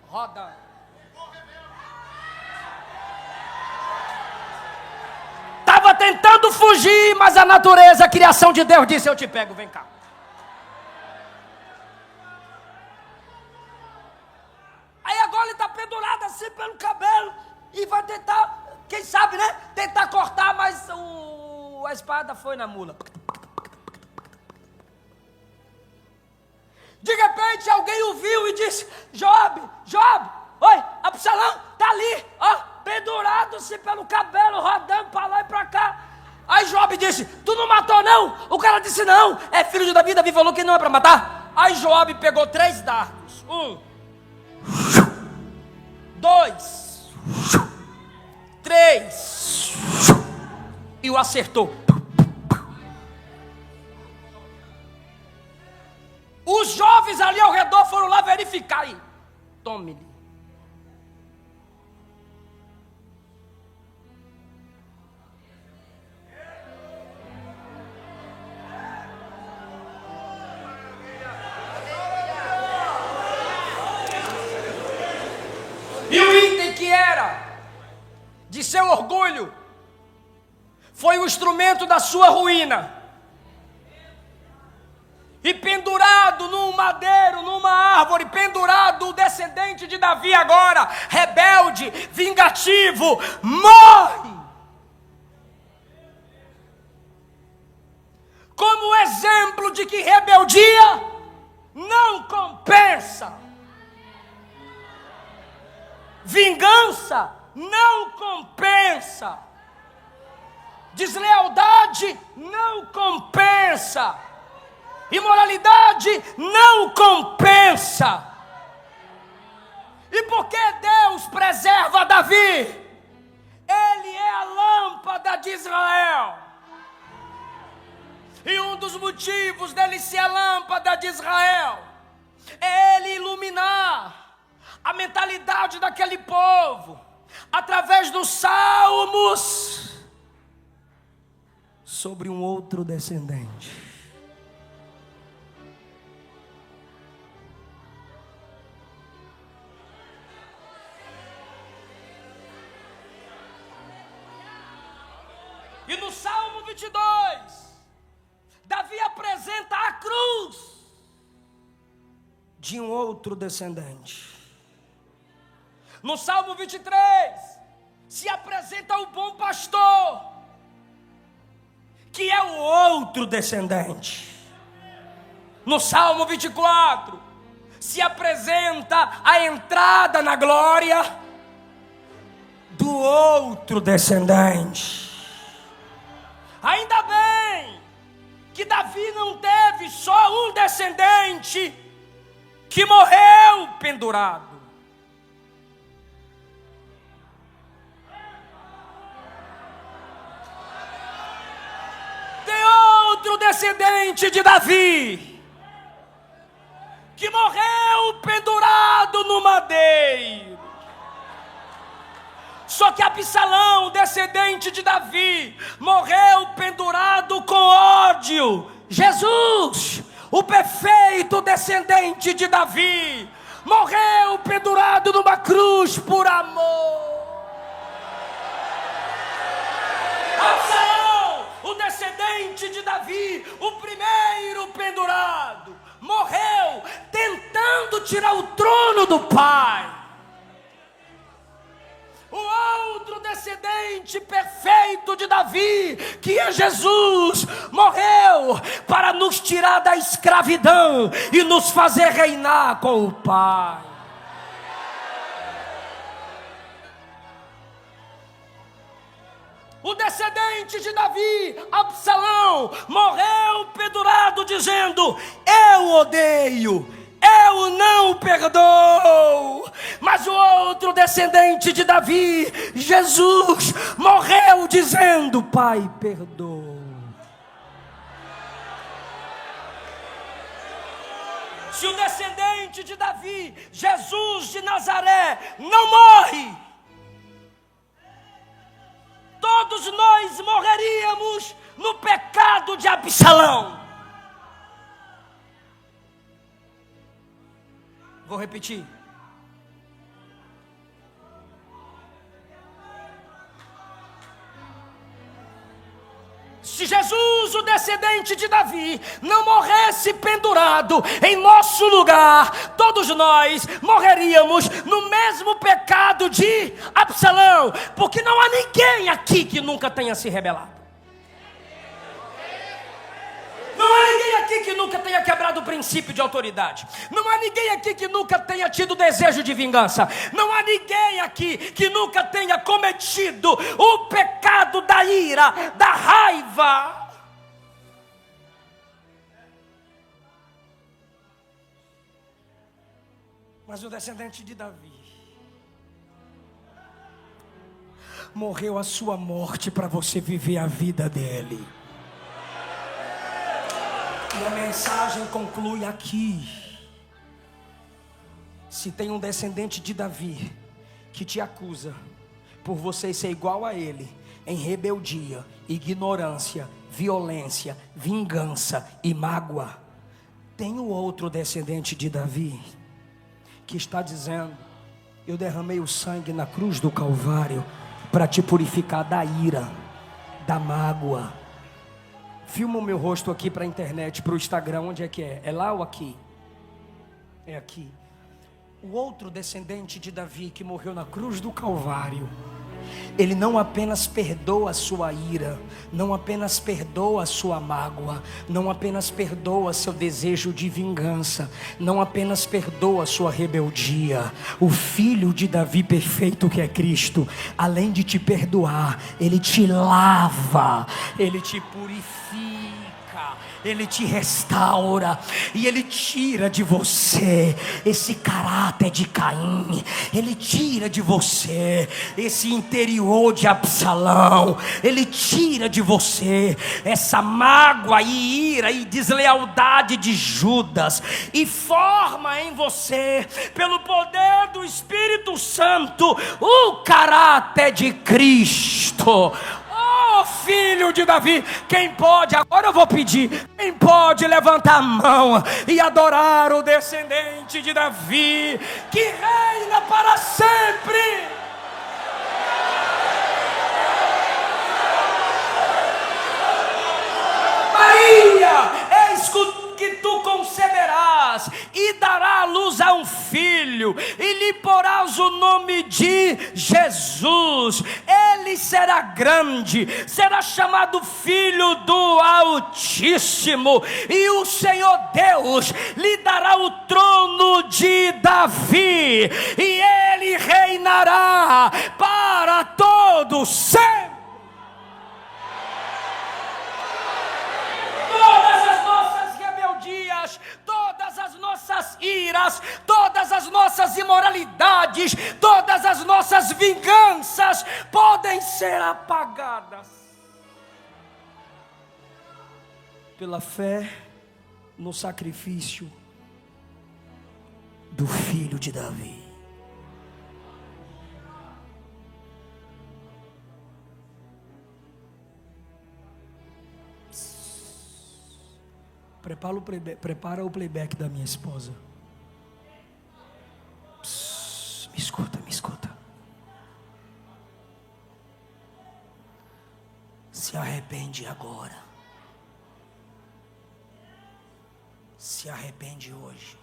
Roda. Estava tentando fugir, mas a natureza, a criação de Deus disse: eu te pego, vem cá. Aí agora ele está pendurado assim pelo cabelo e vai tentar, quem sabe, né? Tentar cortar, mas a espada foi na mula. De repente alguém o viu e disse: Joabe, oi, Absalão, tá ali, ó, pendurado-se pelo cabelo, rodando para lá e para cá. Aí Joabe disse: tu não matou não? O cara disse: não, é filho de Davi, Davi falou que não é para matar. Aí Joabe pegou 3 dardos, 2, 3, e o acertou. Os jovens ali ao redor foram lá verificar e tome-lhe. E o item que era de seu orgulho foi o instrumento da sua ruína. E pendurado num madeiro, numa árvore, pendurado o descendente de Davi agora, rebelde, vingativo, morre. Como exemplo de que rebeldia não compensa. Vingança não compensa. Deslealdade não compensa. Imoralidade não compensa. E por que Deus preserva Davi? Ele é a lâmpada de Israel. E um dos motivos dele ser a lâmpada de Israel é ele iluminar a mentalidade daquele povo através dos salmos sobre um outro descendente. E no Salmo 22, Davi apresenta a cruz de um outro descendente. No Salmo 23, se apresenta o bom pastor, que é o outro descendente. No Salmo 24, se apresenta a entrada na glória do outro descendente. Ainda bem que Davi não teve só um descendente que morreu pendurado. Tem outro descendente de Davi que morreu pendurado no madeiro. Só que Absalão, descendente de Davi, morreu pendurado com ódio. Jesus, o perfeito descendente de Davi, morreu pendurado numa cruz por amor. Absalão, o descendente de Davi, o primeiro pendurado, morreu tentando tirar o trono do pai. O outro descendente descendente perfeito de Davi, que é Jesus, morreu para nos tirar da escravidão e nos fazer reinar com o Pai. O descendente de Davi, Absalão, morreu pendurado dizendo: eu odeio, eu não perdoo. Mas o outro descendente de Davi, Jesus, morreu dizendo: Pai, perdoa. Se o descendente de Davi, Jesus de Nazaré, não morre, todos nós morreríamos no pecado de Absalão. Vou repetir. Se Jesus, o descendente de Davi, não morresse pendurado em nosso lugar, todos nós morreríamos no mesmo pecado de Absalão, porque não há ninguém aqui que nunca tenha se rebelado. Não há ninguém aqui que nunca tenha quebrado o princípio de autoridade. Não há ninguém aqui que nunca tenha tido desejo de vingança. Não há ninguém aqui que nunca tenha cometido o pecado da ira, da raiva. Mas o descendente de Davi morreu a sua morte para você viver a vida dele. E a mensagem conclui aqui. Se tem um descendente de Davi que te acusa por você ser igual a ele em rebeldia, ignorância, violência, vingança e mágoa, tem o outro descendente de Davi que está dizendo: eu derramei o sangue na cruz do Calvário para te purificar da ira, da mágoa. Filma o meu rosto aqui para a internet, para o Instagram. Onde é que é? É lá ou aqui? É aqui. O outro descendente de Davi que morreu na cruz do Calvário, ele não apenas perdoa a sua ira, não apenas perdoa a sua mágoa, não apenas perdoa seu desejo de vingança, não apenas perdoa a sua rebeldia. O filho de Davi perfeito, que é Cristo, além de te perdoar, ele te lava, ele te purifica, ele te restaura e ele tira de você esse caráter de Caim, ele tira de você esse interior de Absalão, ele tira de você essa mágoa e ira e deslealdade de Judas e forma em você, pelo poder do Espírito Santo, o caráter de Cristo. Oh, filho de Davi, quem pode, agora eu vou pedir, quem pode levantar a mão e adorar o descendente de Davi, que reina para sempre? Maria, eis que tu conceberás e dará à luz a um filho, e lhe porás o nome de Jesus. Ele será grande, será chamado Filho do Altíssimo, e o Senhor Deus lhe dará o trono de Davi, e ele reinará para todo sempre. Todas as nossas rebeldias, todas as nossas iras, todas as nossas imoralidades, todas as nossas vinganças podem ser apagadas pela fé no sacrifício do filho de Davi. Prepara o playback da minha esposa. Me escuta, me escuta. Se arrepende agora. Se arrepende hoje.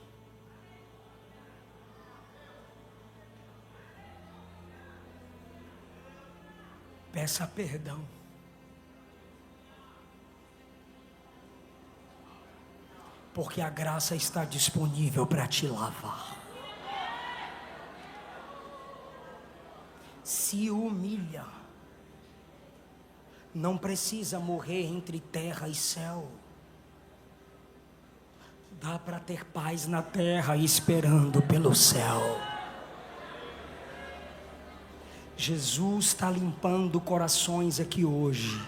Peça perdão. Porque a graça está disponível para te lavar. Se humilha. Não precisa morrer entre terra e céu. Dá para ter paz na terra esperando pelo céu. Jesus está limpando corações aqui hoje.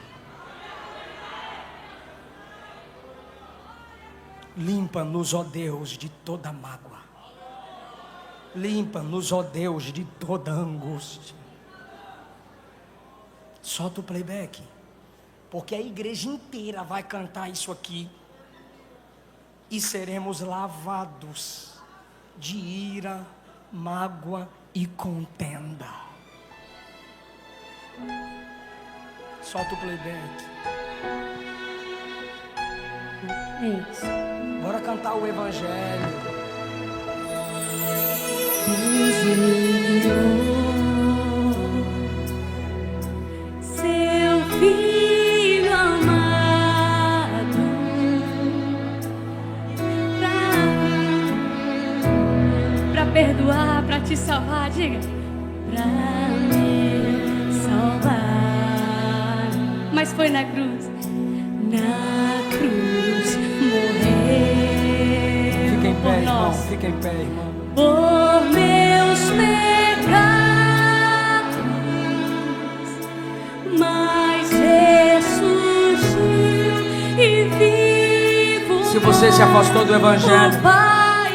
Limpa-nos, ó Deus, de toda mágoa. Limpa-nos, ó Deus, de toda angústia. Solta o playback, porque a igreja inteira vai cantar isso aqui. E seremos lavados de ira, mágoa e contenda. Solta o playback. É isso. Bora cantar o evangelho. Seu filho amado, pra perdoar, pra te salvar, diga, pra me salvar. Mas foi na cruz morreu. Fica em pé, por irmão. nós. Fica em pé, irmão. Por meus pecados, mas ressurgiu e vivo. Se você se afastou do evangelho o Pai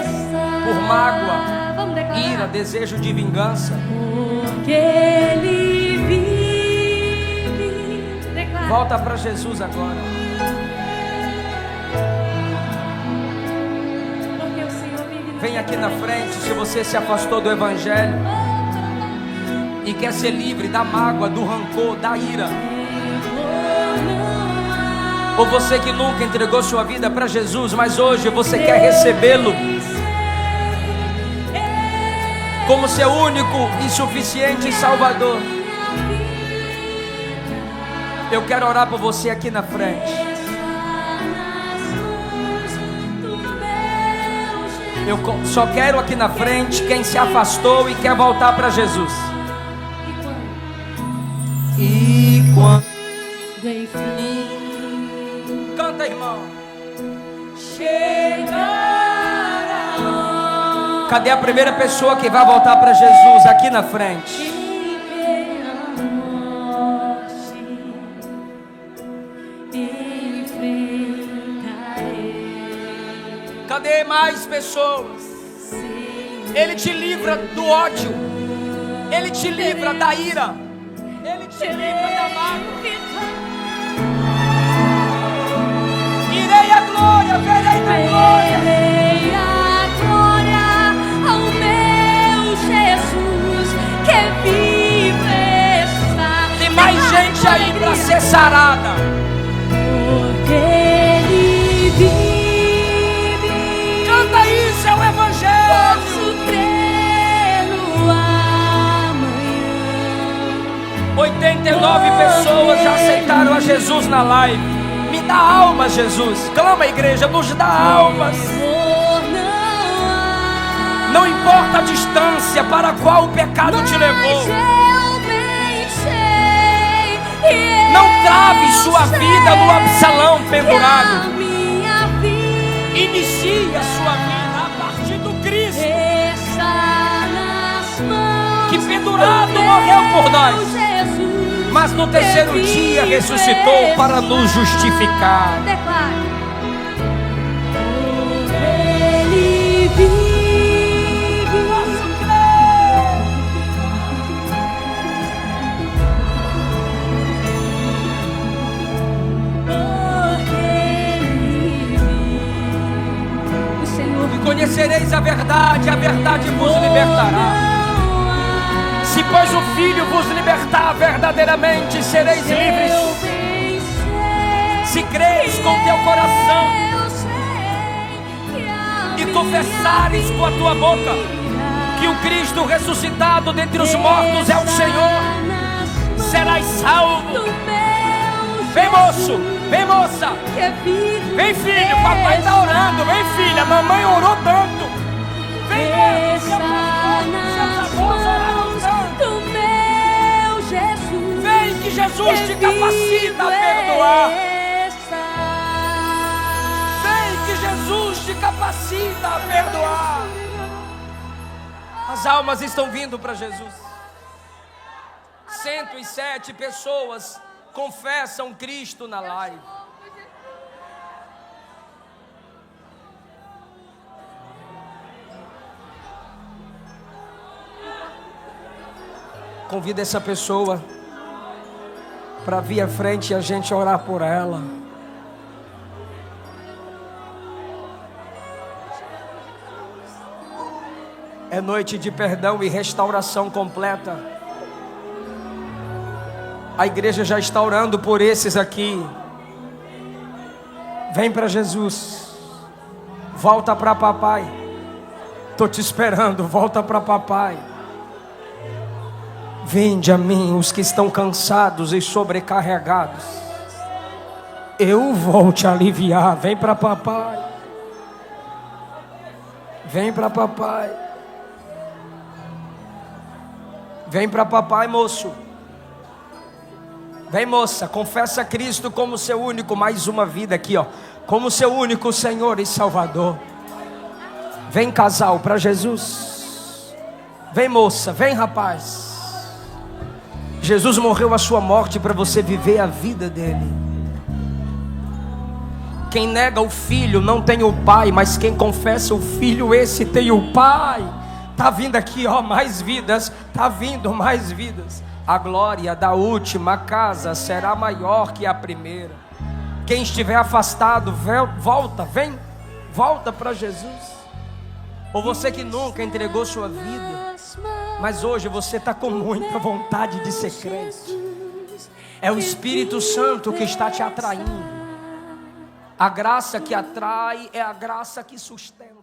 está. por mágoa, Vamos declarar. ira, desejo de vingança, Porque Ele vive. Declara. volta para Jesus agora. Porque o Senhor vive na Vem aqui na frente se você se afastou do evangelho e quer ser livre da mágoa, do rancor, da ira. Ou você que nunca entregou sua vida para Jesus, mas hoje você quer recebê-lo como seu único e suficiente Salvador. Eu quero orar por você aqui na frente. Eu só quero aqui na frente quem se afastou e quer voltar para Jesus. E quando canta, irmão. Cadê a primeira pessoa que vai voltar para Jesus aqui na frente? Cadê mais pessoas? Ele te livra do ódio. Ele te livra da ira. Ele te livra da mágoa. Irei à glória, verei na glória. Verei a glória ao meu Jesus que vive está. Tem mais gente aí para ser sarada. Porque Ele vive. Canta isso, é o evangelho. Posso crer no amanhã. 89 pessoas já aceitaram a Jesus na live. Me dá almas, Jesus. Clama, igreja, nos dá almas. Não importa a distância para a qual o pecado te levou. Não trave sua vida no Absalão pendurado. Inicie a sua vida a partir do Cristo que pendurado morreu por nós, mas no terceiro dia ressuscitou para nos justificar. Ele vive. O Senhor E conhecereis a verdade vos libertará. Se pois o Filho vos libertar, verdadeiramente sereis livres. Se creres com teu coração e confessares com a tua boca que o Cristo ressuscitado dentre os mortos é o Senhor, serás salvo. do meu Vem, moço, vem, moça. que é vivo. Vem, filho, papai está orando. Vem, filha, mamãe orou tanto. Vem, mesmo, Está nas mãos do meu Jesus. vem que Jesus te capacita a perdoar. Vem que Jesus te capacita a perdoar. As almas estão vindo para Jesus. 107 pessoas confessam Cristo na live. Convida essa pessoa para vir à frente e a gente orar por ela. É noite de perdão e restauração completa. A igreja já está orando por esses aqui. Vem para Jesus. Volta para papai. Estou te esperando, volta para papai. Vinde a mim os que estão cansados e sobrecarregados. Eu vou te aliviar. Vem para papai. Vem para papai. Vem para papai, moço. Vem, moça, confessa a Cristo como seu único, mais uma vida aqui, ó, como seu único Senhor e Salvador. Vem, casal, para Jesus. Vem, moça, vem, rapaz. Jesus morreu a sua morte para você viver a vida dele. Quem nega o filho não tem o pai, mas quem confessa o filho, esse tem o pai. Tá vindo aqui, ó, mais vidas, tá vindo mais vidas. A glória da última casa será maior que a primeira. Quem estiver afastado, volta, vem, volta para Jesus. Ou você que nunca entregou sua vida, mas hoje você está com muita vontade de ser crente. É o Espírito Santo que está te atraindo. A graça que atrai é a graça que sustenta.